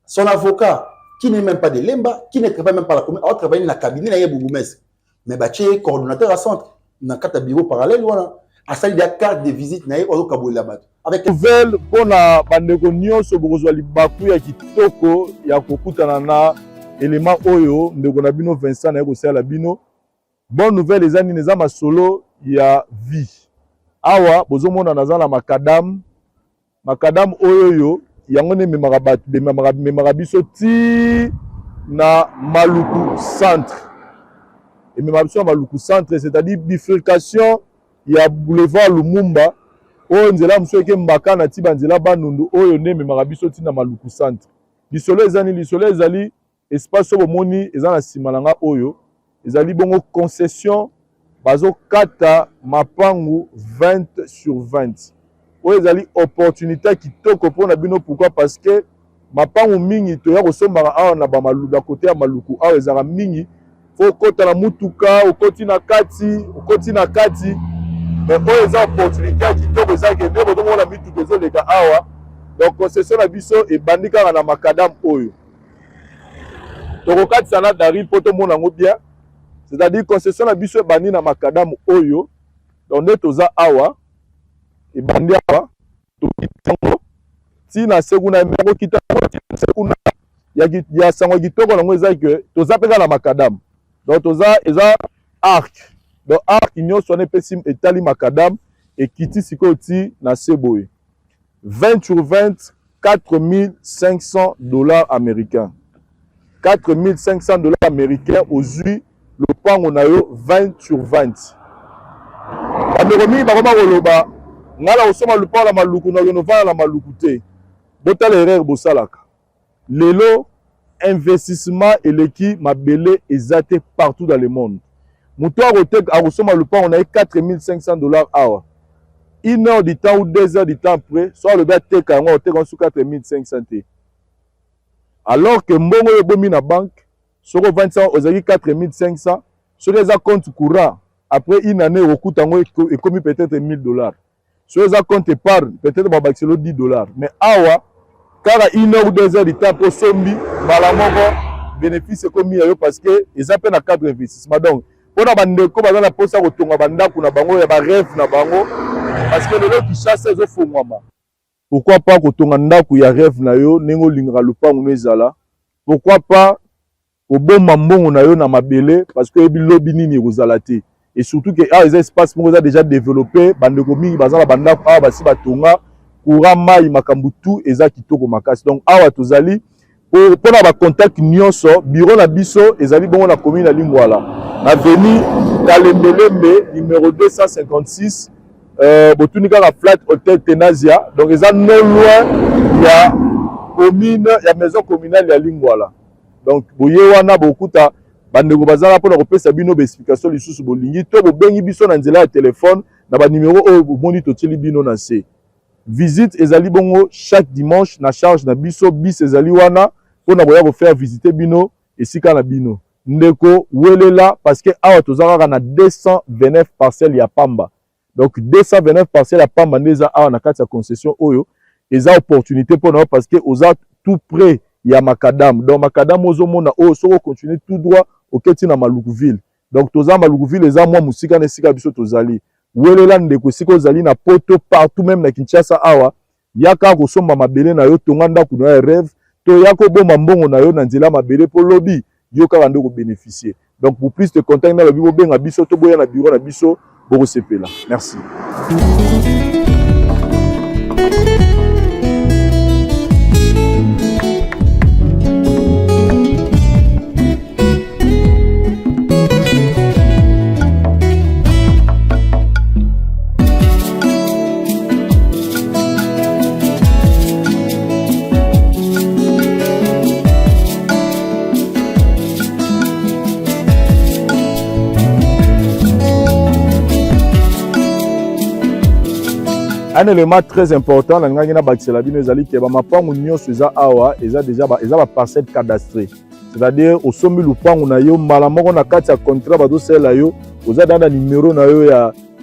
Son avocat, qui n'est même pas de l'EMBA, qui ne travaille même pas la commune, a travaillé dans la cabinet, il y a Bougoumès. Mais bah, tu es coordonnateur à centre. Dans la carte bureau parallèle, voilà. À ça, il y a carte de visite, il y a avec nouvelle pour la bandeko so bozwali baku ya kitoko ya kokutana na élément oyo ndeko na bino Vincent na ko sala bino. Bonne nouvelle les amis, les amis solo ya vie. Awa bozomona nazala makadam oyo yango ne memaka biso ti na Maluku centre. Et même biso na Maluku centre, c'est-à-dire bifurcation ya boulevard Lumumba oyo nzela muso eke mbaka na ti banzela banundu oyo ne memaka biso ti na Maluku centre. Lisolo ezali espace oyo bomoni eza na nsima na nga oyo ezali bongo concession bazo kata mapangu 20 sur 20. Oyo ezali opportunité kitoko mpona bino. Pourquoi? Parce que mapangu mingi toya kosombaka awa na bamaluka kote ya Maluku awa ezalaka mingi fo kota na mutuka okoti na kati mais oyo eza opportunité kitoko ezalaki nde botomona mituka ezoleka awa. Donc concession na biso ebandi kaka na makadam oyo tokokatisa na dari mpo tomona yango bien. C'est-à-dire concession na biso ebandi na makadam oyo donc nde toza awa ebandi awa tokitango ti na sekuna moko kitango ti na sekuna ya sango kitoko nango eza ke toza mpe kaka na makadam. Donc toza eza arc. Donc arc nyonso wana epesi etali makadam ekiti sikoyo ti na se boye 20 sur 20 $4,500 américains. 4,500 $ américains ozwi lopango na yo 20 sur 20. Bandeko mingi bakoma koloba ngala osoma lopango na Maluku na yonovana na Maluku te. Botala erreur bosalaka. Lelo investissement eleki mabele eza te partout dans le monde. Muto akosoma lopango na ye 4,500 $ awa. 1 heure du temps ou 2 heures du temps après, soit le gars teka yango oteka sur 4,500 te. Alors que mbongo yo bomi na banque, soko 25 ozaki 4,500, sur les comptes courant, après une année okuta yango ekomi peut-être $1,000. Sur les comptes épargne, peut-être ba baxelo $10. Mais awa kara 1 heure ou 2 heures du temps pour sombi balamoko bénéfice komi yo parce que eza pe na cadre investissement. Donc pona bandeko baza na posa kotonga bandaku na bango ya ba rêve na bango parce que lelo qui chasse ezo fungwama. Pourquoi pas kotonga ndaku ya rêve na yo nengo lingaka lupango no ezala? Pourquoi pas koboma mbongo na yo na mabele parce que bilobi nini ekozala te? Et surtout que les espaces sont déjà développés, bandeko mingi bazala bandaku awa basi batonga courant mai makambu tout eza kitoko makasi. Donc awa tozali pour na ba contact nyonso bureau na biso ezali bongo na commune ya Lingwala na avenue Kalembelembe numéro 256 botunika la flat hotel Tenazia. Donc eza non loin ya commune ya maison communale ya Lingwala. Donc boye wana bokuta bandeko bazala pona kopesa bino ba explication lisusu bolingi to bobengi biso na nzela ya telefone na ba numéro oyo bomoni toteli bino na se. Visite ezali bongo chaque dimanche na charge na biso bis ezali wana pona boya ko faire visiter bino esika na bino. Ndeko welela parce que awa tozaka na 229 parcelles ya pamba. Donc 229 parcelles ya pamba ndeza awa na kati ya concession oyo eza opportunité pona parce que oza tout près ya makadam. Donc makadam ozomona oyo soko continuer tout droit oketi na Malukuville. Donc toza Malukuville eza mwa musika na sika biso tozali. Welela ndeko sika ozali na poto partout même na Kinshasa awa yaka kosomba mabele na yo tonga ndaku na rêve to yako bomba mbongo na yo na nzela mabele po lobi yo kaka ndeko bénéficier. Donc pour plus de contact na bibo benga biso to boya na bureau na biso boko sepela. Merci. Un élément très important, la ngana bâtissela bino ezali ke ba mapangu nyonso eza awa eza déjà ba parcelle cadastrée. C'est-à-dire au sombi lupangu na yo mbala moko na kati ya contrat bazo sela yo oza dans numéro na yo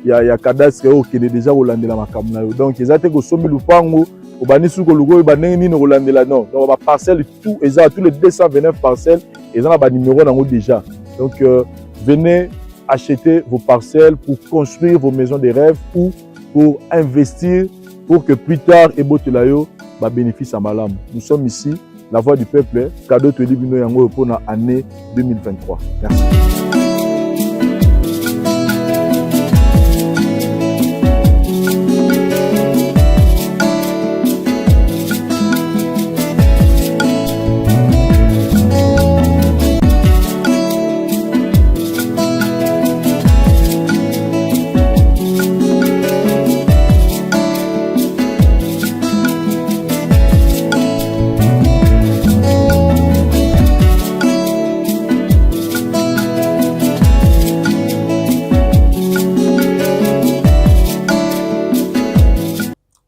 ya cadastre o kene déjà kolandela makambo na yo. Donc ezate ko sombi lupangu obani suko lugo ba ndenge nini kolandela non. Donc ba parcelle tout eza tous les 229 parcelles eza na ba numéro nango déjà. Donc venez acheter vos parcelles pour construire vos maisons de rêve ou pour investir, pour que plus tard, Ebotelayo va bénéficier à Malam. Nous sommes ici, la voix du peuple, cadeau de Libino Yango pour l'année 2023. Merci.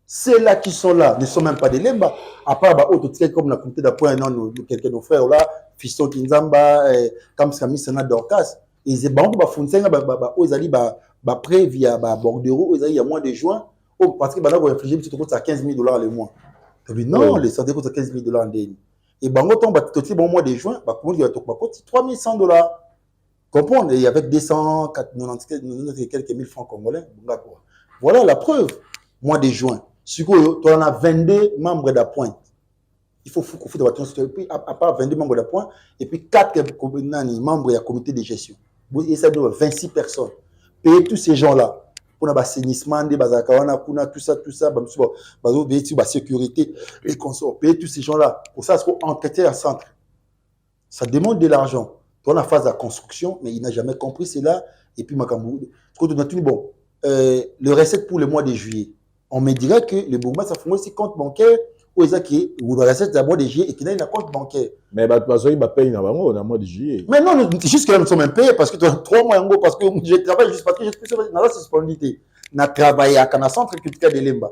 Ceux-là qui sont là ne sont même pas des Lemba. À part autre comme la communauté d'appoint, quelqu'un de nos frères là, Fiston Kinzamba, comme Sami Sana Dorcas, ils ont prêt via Bordeaux, il y a moins de juin, parce que maintenant, on réfléchit à 15 000 $ le mois. Non, les santé coûtent 15 000 $. Et bango tombe au mois de juin, il y a 3 100 $. Comprendre, et avec 290 quelques mille francs congolais. Voilà la preuve. Mois de juin. Tu en as 22 membres d'appoint. Il faut que puis à part 22 membres d'appoint, et puis 4 membres du comité de gestion. Et ça doit 26 personnes. Payer tous ces gens-là pour l'assainissement, tout ça, la sécurité, les consorts. Payer tous ces gens-là. Pour ça, il faut enquêter un centre. Ça demande de l'argent. On a phase de construction, mais il n'a jamais compris cela. Et puis, bon, le recette pour le mois de juillet. On me dirait que le bourgmestre a fait aussi compte bancaire ou le recette de mois de juillet et qu'il a un compte bancaire. Mais il va payer dans le mois de juillet. Mais non, juste que là, nous sommes payés parce que tu as 3 mois en gros, parce que je travaille juste parce que je suis dans la disponibilité. Je travaille à un centre culturel de Lemba.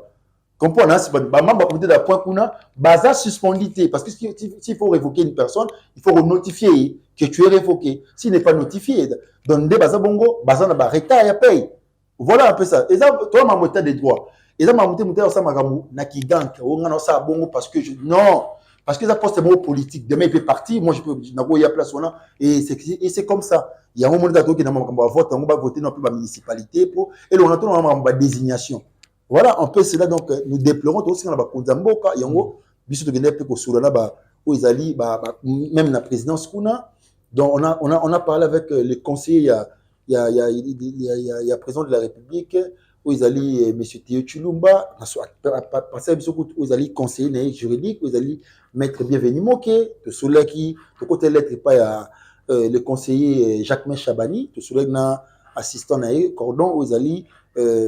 Comprends, c'est pas un comité d'appoint qu'on a, basé suspendité. Parce que s'il faut révoquer une personne, il faut notifier que tu es révoqué. S'il n'est pas notifié, donc des bazar bongo, bazar na barreta ya paye. Voilà un peu ça. Et ça, toi, ma moitié des droits. Et ça, ma moitié ça m'a na qui gagne. On a ça bongo parce que non, parce que ça poste mot politique. Demain il peut partir, moi je peux il y a place on a et c'est comme ça. Il y a un moment où qui n'a pas voté, on va voter dans la municipalité pour et on attend on désignation. Voilà un peu cela donc nous déplorons aussi dans la Konzamboka yango biso to gende pe ko sura na ba o izali même la présidence kuna. Donc on a parlé avec les conseillers il y a président de la République où ils allaient M. Théo Chulumba parce que ils allaient conseiller juridique où ils allaient maître bienvenu moqué de ceux qui de côté lettre pas le conseiller Jacques Chabani de ceux na assistant na cordon où ils allaient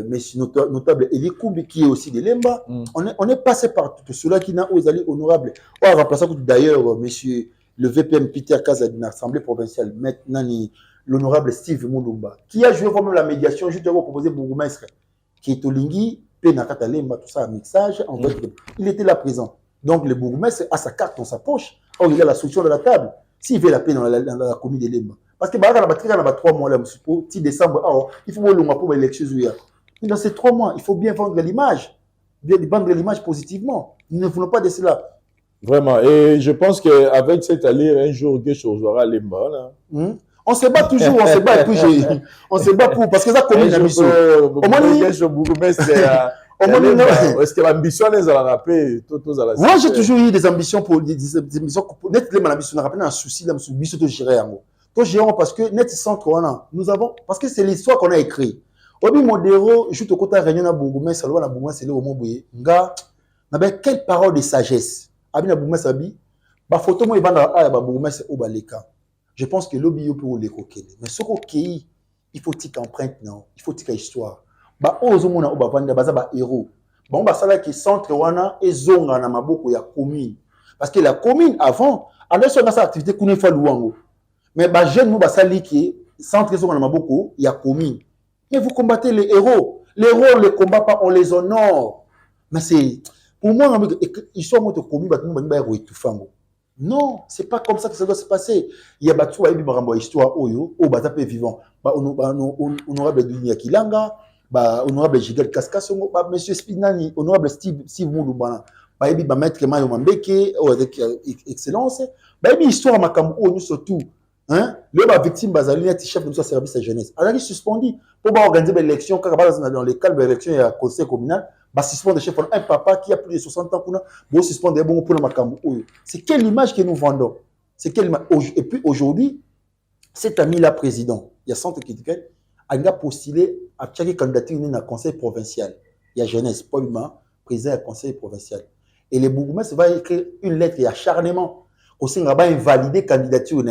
monsieur notable Eli Koumbi qui est aussi de Lemba. On est passé par tout ceux qui n'a où ils allaient honorable on a remplacé d'ailleurs monsieur le VPM Peter Kaza de l'Assemblée provinciale maintenant l'honorable Steve Moulumba, qui a joué vraiment la médiation, juste pour proposer bourgmestre, qui est au Lingui, Penakata Lemba, tout ça, un mixage, en fait, il était là présent. Donc le bourgmestre a sa carte dans sa poche, or il a la solution de la table, s'il veut la paix dans la commune de Lemba. Parce que la batterie, il y a 3 mois, là, 6 décembre, il faut pour l'élection. Mais dans ces 3 mois, il faut bien vendre l'image, positivement. Nous ne voulons pas de cela. Vraiment, et je pense qu'avec cette allure, un jour, quelque chose aura Lemba, là. On se bat toujours, on se bat, et puis on se bat pour, parce que ça commune la mission. Au moins, est-ce que l'ambition les a rappelé? Moi, j'ai toujours eu des ambitions pour des ambitions. Net, les ambitions, on a rappelé un souci, là, sur le de gérer en gros. Toi, gérons parce que net, centre, nous avons, parce que c'est l'histoire qu'on a écrit. Obi Modero, juste au côté de Réunion, Bougoumen, Salwa, la Bougoumen, c'est là au Mobouye. Nga, n'avait quelle parole de sagesse. Abi na Bougoumen, Sabi, ba photo, moi, il va dans la Bougoumen, c'est au Baleka. Je pense que l'objet pour les coquiller. Mais ce qu'il il faut qu'il empreinte, non. Il faut qu'il histoire. Bah, ozomona oba vanda baza ba héros. Bon, bah, ça là qui centre wana et zonga na maboko ya commune. Parce que la commune avant, alors sur sa activité kune fa luango. Mais bah jeune nous bah ça li qui centre zonga na maboko ya commune. Mais vous combattez les héros. Les héros, on ne les combat pas, on les honore. Mais c'est, pour moi, histoire de commis, non, c'est pas comme ça que ça doit se passer. Il y a battu à une histoire oyo, au batapé vivant. Honorable Dunia Kilanga, honorable Jigel Kaskasongo, monsieur Spinani, honorable Steve Mouloubana, maître Mayo Mambeke, avec excellence. Histoire makambo surtout. Hein? Le victime Bazali est chef de notre service à jeunesse. Alors il suspendu pour organiser l'élection dans les calmes d'élection et à conseil communal. Suspendre chef un papa qui a plus de 60 ans pour suspendre bon pour le makambo. C'est quelle image que nous vendons? C'est quelle image? Et puis aujourd'hui, cet ami-là président, il y a centre qui a postulé à chaque candidature dans le conseil provincial. Il y a jeunesse, Paul président du conseil provincial. Et le bourgmestre va écrire une lettre et acharnement au sein va invalider la candidature.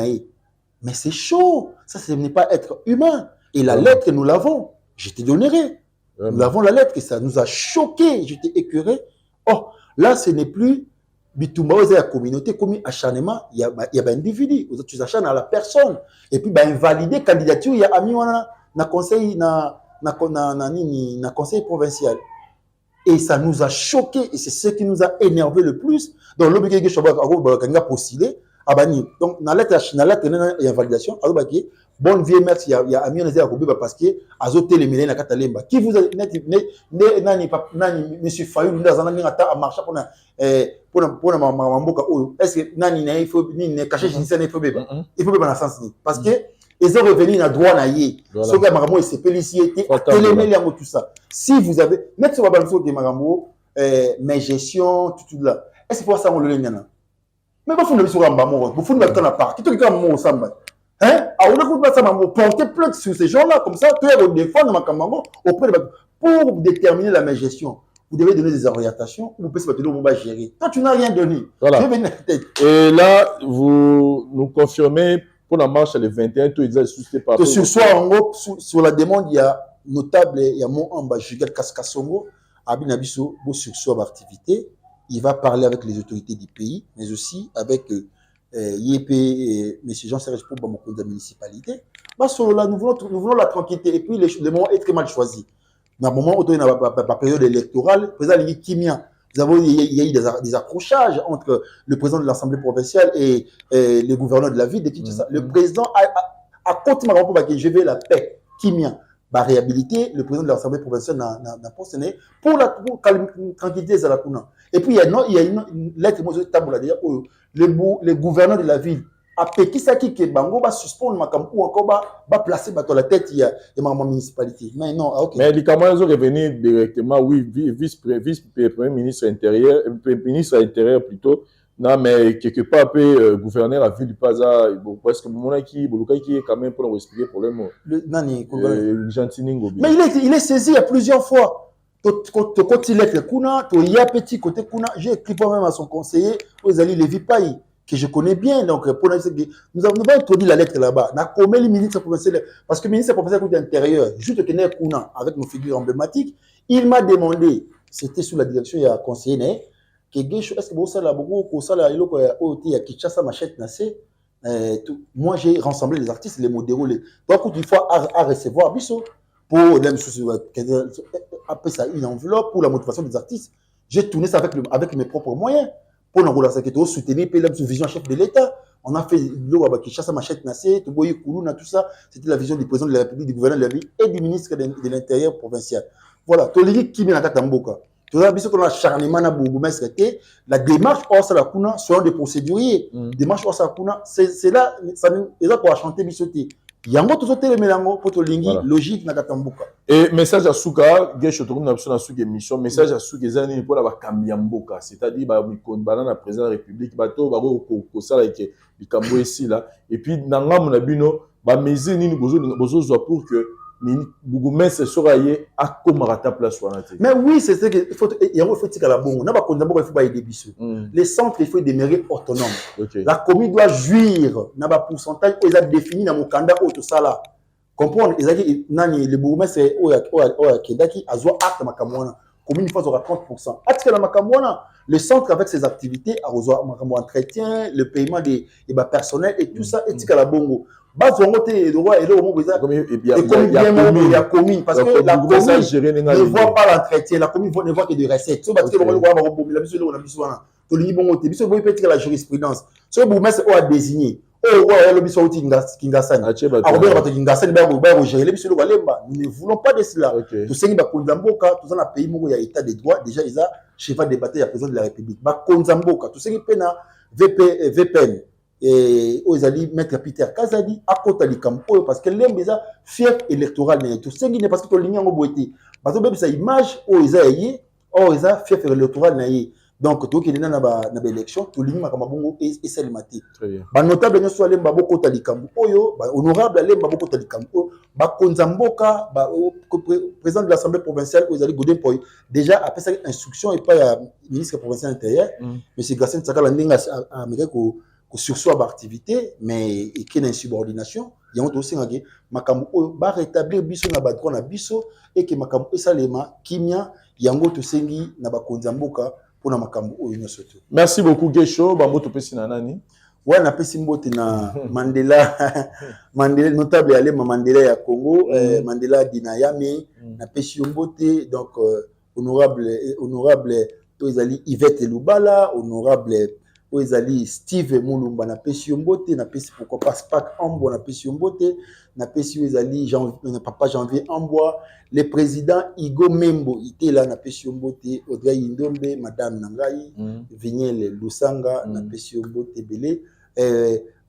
Mais c'est chaud. Ça, ce n'est pas être humain. Et la lettre, nous l'avons. Je te donnerai. Nous avons la lettre et ça nous a choqués. J'étais écœuré. Oh, là, ce n'est plus Bitumba, la communauté, comme acharnement, il y a un individu. Tu acharnes à la personne. Et puis, invalider la candidature, il y a ami na conseil provincial. Et ça nous a choqués. Et c'est ce qui nous a énervé le plus. Donc, l'obligé que a postulé. Donc, dans la lettre, il y a validation. Bonne vieille mère, il y a ami parce que azoté les milliers na katalemba. Qui vous a monsieur Fayou nous a marché pour mamboka oyo. Est-ce que nani na il faut ni cacher il faut beba. Il faut beba dans sens ni parce que ils ont revenu na droit na yé. Ce que magambo c'est pélicité télémé les tout ça. Si vous avez net sur balanço de magambo mais gestion tout là. Est-ce que pour ça on le nyana? Mais vous ne sur amba mo, vous ne pas part. Qui te dit mo samba? Hein? Alors, on a porter plainte sur ces gens-là, comme ça, tu es défendre auprès de pour déterminer la même gestion. Vous devez donner des orientations, vous pouvez se gérer. Toi, tu n'as rien donné. Voilà. Et là, vous nous confirmez pour la marche le 21, tout est suscité par. Que ce soit en gros, sur la demande, il y a notable, il y a mon amba, Jigel Kaskasongo, Abinabiso, beau succès d'activité. Il va parler avec les autorités du pays, mais aussi avec IEP et M. Jean-Serge Pou, de la municipalité. Là, nous voulons la tranquillité. Et puis, le moment est très mal choisi. Dans le moment où il y a la période électorale, le président Ligi Kimia, il y a eu des accrochages entre le président de l'Assemblée provinciale et le gouverneur de la ville de Kinshasa. Le président a continué à dire je veux la paix. Kimia va réhabiliter. Le président de l'Assemblée provinciale n'a pas sonné pour la tranquillité de la Kuna. Et puis, il y a une lettre, le gouverneur de la ville a pété ça qui est bango va suspendre makam ou encore va placer la tête il y a ma municipalité. Mais non, ok. Mais les camarades sont revenus directement, oui, vice-premier ministre intérieur plutôt. Non, mais quelque part, gouverneur a vu du Paza, parce que mon qui est quand même pour expliquer le problème. Mais il est saisi il y a plusieurs fois. Quand il est le Kuna, il y a petit côté Kuna, j'ai écrit même à son conseiller, aux alliés Lévi Paï, que je connais bien. Donc, nous avons introduit la lettre là-bas. Nous avons le ministre provincial, parce que le ministre provincial de l'Intérieur, juste que nous Kuna, avec nos figures emblématiques, il m'a demandé, c'était sous la direction, il y a un conseiller, que est-ce que vous savez, il y a Kinshasa, Machette, Nassé, moi j'ai rassemblé les artistes, les modéraux, donc il faut à recevoir Bissot. Pour après ça une enveloppe pour la motivation des artistes. J'ai tourné ça avec mes propres moyens pour nous soutenir la vision chef de l'État. On a fait Kinshasa Machette Nassé, Toboyi Koulouna, tout ça. C'était la vision du président de la République, du gouverneur de la ville et du ministre de l'Intérieur provincial. Voilà. Toligi Kimi Nakatamboka. Tu as vu ce qu'on a acharnement à Bourgmestre, la démarche hors Salakuna selon des procéduriers. Démarche hors Salakuna, c'est là, ça nous a pour chanter Bissoté. Yango tout les mélango pour lingi logique na katambuka. Et message à Souka, Gesho Tokum n'a pas sur émission, message à Souka zani pour la Kambiamboka, c'est-à-dire bah la président de la République bato ba ko sala ke bikambo ici là et puis nanga mon abino ba mesure ni bozo pour que Bougumès soraye a comme rata place wanate. Mais oui, c'est ce que faut yango faut tika la bongo na ba kondambo il faut ba aider biso. Les centres il faut demeurer autonomes. La commune doit jouir na ba pourcentage ils a défini dans mon candidat auto sala. Comprendre ezaki nani le Bougumès oya kedaki azwa acte makamwana. Commune il faut aura 30%. Atika la makamwana le centre avec ses activités a reçoit makamwana entretien, le paiement des personnels et tout ça etika la bongo. base on côté le roi et le moment et il y a commune parce que la commune ne voit pas l'entretien, la commune ne voit que des recettes. So parce que le roi va rebondir la biso on a biso wana to lingi bongo te biso boy peut-être la jurisprudence. So vous mettre au désigner. Oh roi le biso outi kingasani. Ah robert bato kingasani ba gérer le biso le walemba. Nous ne voulons pas de cela. To sengi ba konzamboka to na pays moko ya état de droit déjà ils a cheval débattre ya président de la République. Ba konzamboka to sengi pena VPN et aux alliés mettre Peter Kazadi à côté du camp parce que l'homme déjà fief électoral n'est tout ce qui n'est parce que l'union a beauté parce que même sa image aux alliés aux a fief électoral n'est donc tout qui est dans na élection tout l'union comme bongo et c'est le matin ba notable ne soit lemba boko tali camp oyo ba honorable lemba boko tali camp ba konzamboka ba président de l'Assemblée provinciale aux alliés Godin Poy déjà après sa instruction et pas ministre provincial intérieur monsieur Gassène Sakala ndinga américain ko sursoir d'activité mais et qu'il y a une insubordination il y a aussi un makambo ba rétablir biso na ba droit na biso et que makambo esalema kimia yango to sengi na ba konzamboka pour na makambo oyo nyoso to. Merci beaucoup Gesho ba moto pesi na nani ouais na pesi mbote na Mandela Mandela notable ale Mandela ya Congo Mandela Dinayame na pesi mbote donc honorable to ezali Yvette Lubala honorable Oezali Steve Mulumba na pesi mbote na pesi pourquoi pas Spak Ambo na pesi mbote na pesi Oezali papa Janvier Amboa le président Igo Membo était là na pesi mbote Audrey Indombe madame Nangai Vignel Lusanga na pesi mbote belé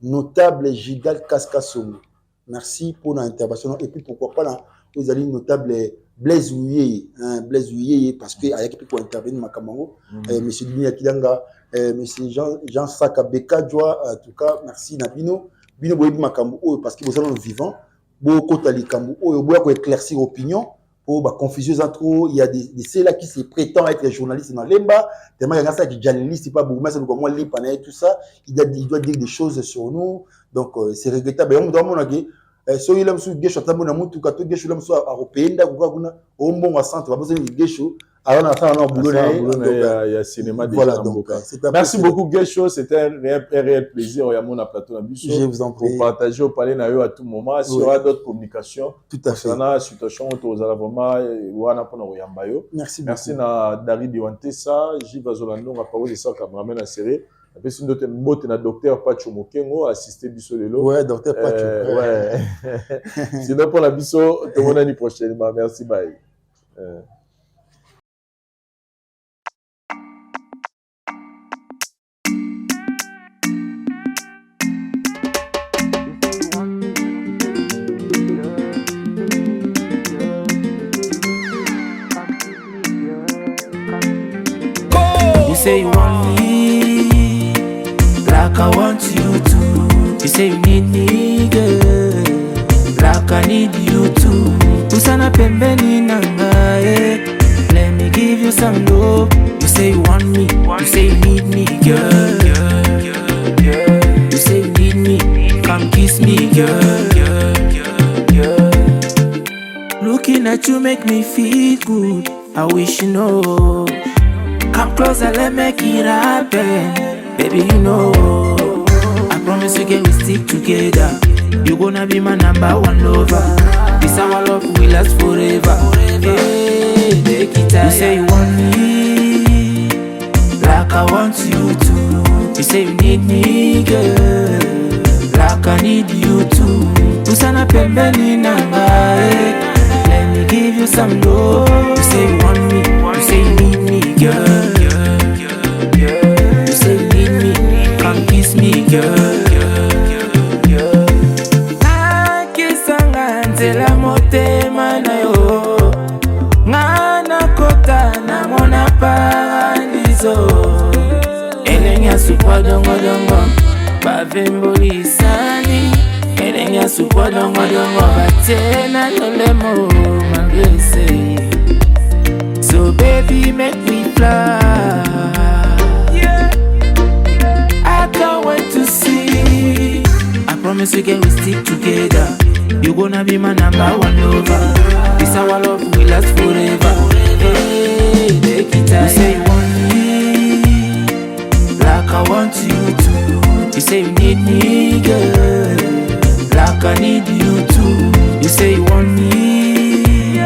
notable Gigal Kaskasongo merci pour l'intervention et puis pourquoi pas là Oezali notable Blaise Ouyeye parce que avec qui pour intervenir Makamango monsieur Dunia Kilanga monsieur Jean Saka Bekadjoa en tout cas merci Nabino Bino Boyebi Makambo parce que vous êtes vivant beaucoup tali Kambo pour éclaircir opinion pour ba confusion entre il y a des ceux-là qui se prétendent être journalistes dans l'emba tellement il y a ça qui journaliste pas beaucoup mais c'est comme moi lire pendant tout ça il doit dire des choses sur nous donc c'est regrettable on doit monaguer so il aime sous gesho tamona mutu ka to gesho lamu so européenne kwa kuna ombongo centre ba besoin de gesho alors on a fait un boulot il y a cinéma déjà voilà, donc, merci beaucoup Gesho c'était un réel plaisir ya mon plateau na biso je vous en prie pour partager au palais na yo à tout moment s'il y aura d'autres communications tout à fait na situation to za vraiment wana pona oyamba yo merci na Dari Diwantesa Jiva Zolando ma parole ça cameraman à serré et puis d'autres mots na docteur Pacho Mokengo assisté biso lelo ouais docteur Pacho ouais sinon pour la biso tout le monde l'année prochaine merci bye say you want me like I want you to. You say you need me, girl, like I need you too. Usana pembeni nangae, let me give you some love. You say you want me, you say you need me, girl. You say you need me, come kiss me, girl. Looking at you make me feel good. I wish you know. Come closer, let me make it happen. Baby, you know I promise you, girl, we stick together. You gonna be my number one lover. This our love will last forever. Hey, take it. You say you want me like I want you to. You say you need me, girl, like I need you too. Usana pembeni nangae, let me give you some love. You say you want me, you say you need me, girl. You say you need me, come kiss me, girl. Nakisanga nzela motema na yo, ngana kota na mona paradiso. Elenya supwa dongo dongo, bavembo lisani. Elenya supwa dongo dongo, batena lolemo malgré. So baby, make me fly. Yeah. I can't wait to see. I promise you, girl, we stick together. You gonna be my number one lover. This our love will last forever. Hey, take it out. You say you want me like I want you to. You say you need me, girl, like I need you too. You say you want me,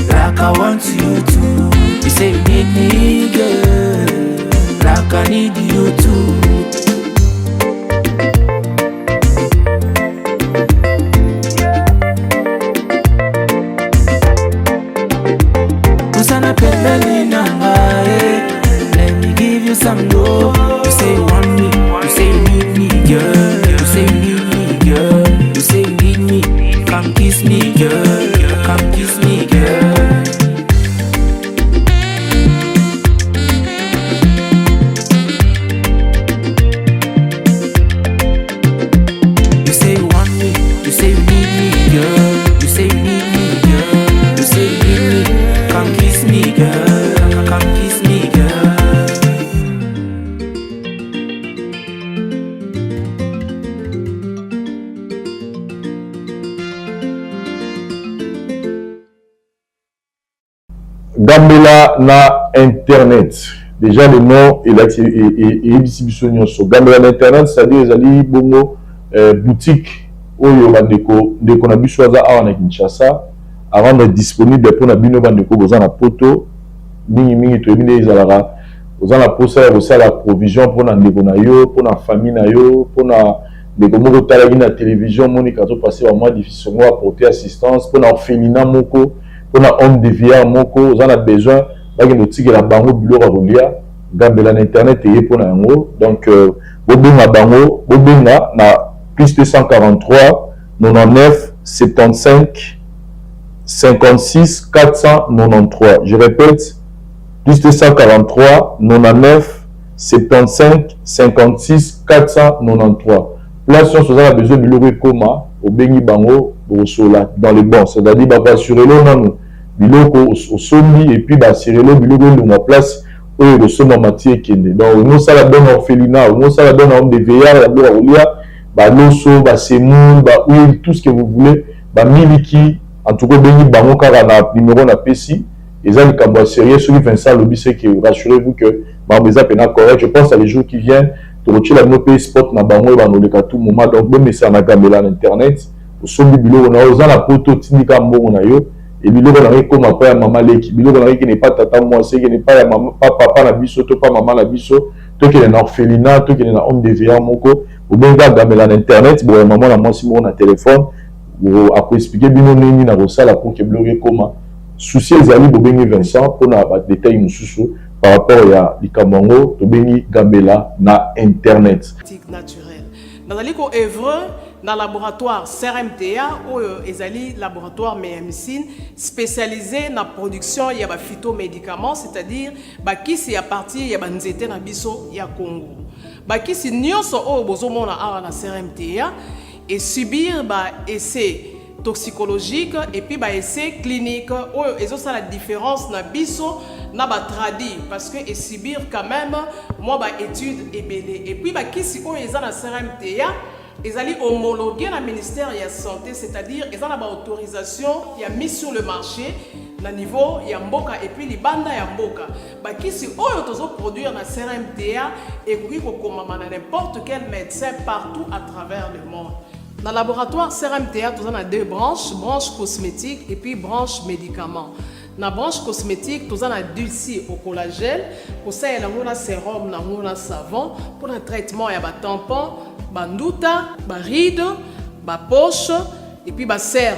like I want you too. You say you need me, girl, like I need you too. Kusana pembeni nanga, let me give you some love. You say you want me, you say you need me, girl. You say you need me, girl. You say you need me, come kiss me, girl. Come kiss me, girl. You say you want me, you say you need me, girl. You say you need me, girl. You say you need me, come kiss me, girl. Come kiss me, girl. Gambela na internet. Déjà le nom et l'exhibition sur Gambela na internet, c'est-à-dire les ali bongo boutique oyo bandeko ndeko na biso aza awa na Kinshasa avant d'être disponible pour na bino bandeko boza na poto mingi to ebine ezalaka boza na posa ya kosala provision pour na ndeko na yo pour na famille na yo pour na ndeko moko talaki na télévision monika to passer un mois difficile mo apporter assistance pour na orphelinat moko pour na homme de vie moko oza na besoin bakende tikela bango biloko ya kolia Gambela na internet eye pour na yango donc bobenga bango bobenga na plus 243 99 75 56 493. Je répète, plus 243 99 75 56 493. Place sur ça, besoin de l'euro coma au Bengi Bango au Sola dans les bons. C'est-à-dire, bah, assurer l'eau, non, biloko au sombi et puis bah, assurer l'eau, biloko de ma place. Oui, le somme en matière qui est donc, nous, ça la donne orphelinat, nous, ça la donne homme de veillard, la donne à bah, l'osso, bah, semoule, bah, huile, tout ce que vous voulez, bah, miliki, en tout cas, Bengi Bango, car on a numéro na PC, et ça, le cabo sérieux, celui Vincent Lobby, c'est que rassurez-vous que, bah, mes appels sont corrects, je pense à les jours qui viennent, tu retires la pays spot na Bango, bah, nous, le cas tout moment, donc, même, c'est un Gambela en internet, au sombi, bilo, on a osé la poto, tindika, on a yo, et biloko na ngai comme après maman leki biloko na ngai qui n'est pas tata moi c'est qui n'est pas ya maman pas papa na biso to pas maman na biso to qui est na orphelinat to qui est na homme de veillard moko ou bien Gambela na internet bon maman na moi si mon na téléphone ou à quoi expliquer bino nini na rosala pour que bloquer comment souci ezali bobengi Vincent pour na détail mususu par rapport ya likamongo to bengi Gambela na internet naturel nazali ko œuvre dans le laboratoire CRMTA ou ezali laboratoire médecine spécialisé dans la production ya ba phytomédicaments c'est-à-dire ba kisi ya partie ya banzete na biso ya Congo ba kisi nyonso o bozomona awa na CRMTA et subir ba essai toxicologique et puis ba essai clinique ou ezo ça la différence na biso na ba tradi parce que et subir quand même moi ba étude ebele et puis ba kisi o eza na CRMTA ils allaient homologuer le ministère de la Santé, c'est-à-dire ils ont l'autorisation, il y a mis sur le marché, le niveau, il y a Mboka et puis les bandes il y a Mboka. Qui si on doit produire dans CRMTA et puis n'importe quel médecin partout à travers le monde. Dans le laboratoire CRMTA, nous avons deux branches, branche cosmétique et puis branche médicaments. Dans la branche cosmétique, nous avons dulci au collagène, pour ça il y a un sérum, un savon, pour le traitement il y a un tampon, banduta, baride, poche et puis cerne.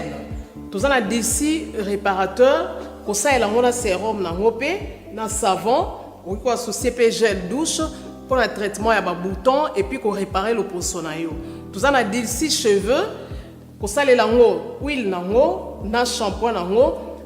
Nous avons dulci réparateur, pour ça il y a un sérum, un savon, ou CP gel douche, pour le traitement il y a un bouton et puis pour réparer le poissonayo. Nous avons dulci cheveux, pour ça il y a huile, un shampoing,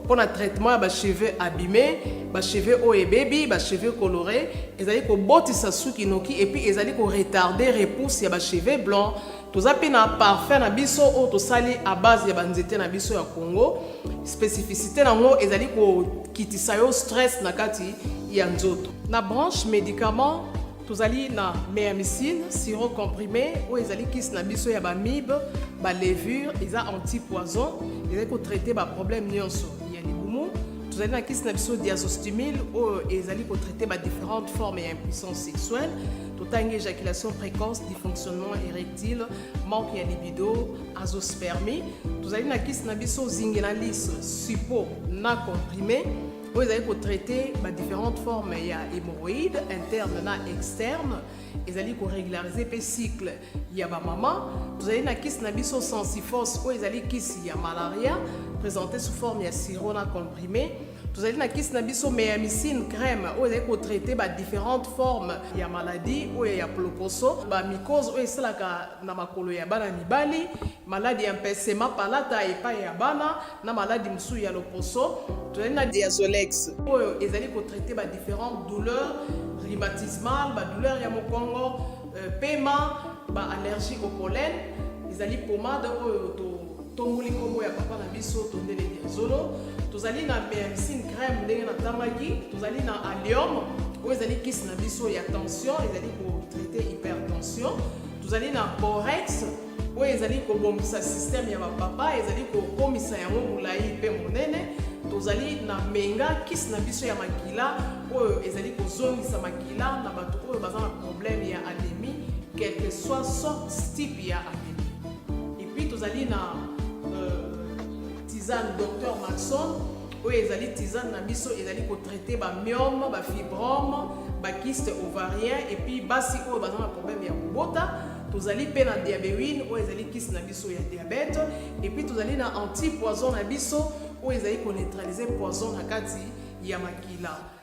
pour le traitement des cheveux abîmés, des cheveux haut et baby, des cheveux colorés, ils allaient ko botisa suki noki et puis ils allaient ko retarder repousse des cheveux blancs. Tous appels na parfum na biso ou to sali à base ya banzete na biso ya Congo. Spécificité na ngo ils allaient ko kitisa yo stress na kati ya nzoto. Na branche médicaments tous allés na méamycine, sirop comprimé ou ils allaient kis na biso ya ba mib, ba levure, ils a anti-poison, ils allaient ko traiter ba problème nyonso. Tous tozali na kisi na biso diazostimule oyo ezali kotraite différentes formes ya impuissance sexuelle, totangi éjaculation précoce, dysfonctionnement érectile, manque ya libido, azospermie. Tozali na kisi na biso zingenalis suppo na comprimé oyo ezali kotraite différentes formes ya hémorroïde interne na externe, ezali korégulariser pe cycle ya bamama. Tozali na kisi na biso sensifos oyo ezali kisi ya malaria présenté sous forme ya sirop na comprimé. Tozali na kisi na biso meamycine crème oyo ezali kotraite différentes formes ya maladie oyo ya ploposo, mycose oyo esalaka na makolo ya bana mibali, maladie ya mpesema palata epai ya bana na maladie mosusu ya loposo. Tozali na diazolex oyo ezali kotraite différentes douleurs rhumatismales, douleurs ya mokongo, paiement, allergie au pollen. Ezali pomade oyo tongoli kombo ya papa na biso tondele diazolo. Tozali na meamycine crème ndenge na tamaki. Tozali na allium oyo ezali kisi na biso ya tension, ezali kotraite hypertension. Tozali na borex oyo ezali kobomisa système ya bapapa, ezali kokomisa yango molai pe monene. Tozali na menga kisi na biso ya makila oyo ezali kozongisa makila na bato oyo baza na problème ya anémie, quel que soit sorte type ya anémie. Et puis tozali na tisane Dr Maxon oyo ezali tisane na biso ezali kotraite myome, fibrome, kyste ovarien, et puis basi oyo baza na problème ya kobota. Tozali pe na diabéine oyo ezali kisi na biso ya diabète, et puis tozali na antipoison na biso oyo ezali koneutraliser poison na kati ya makila.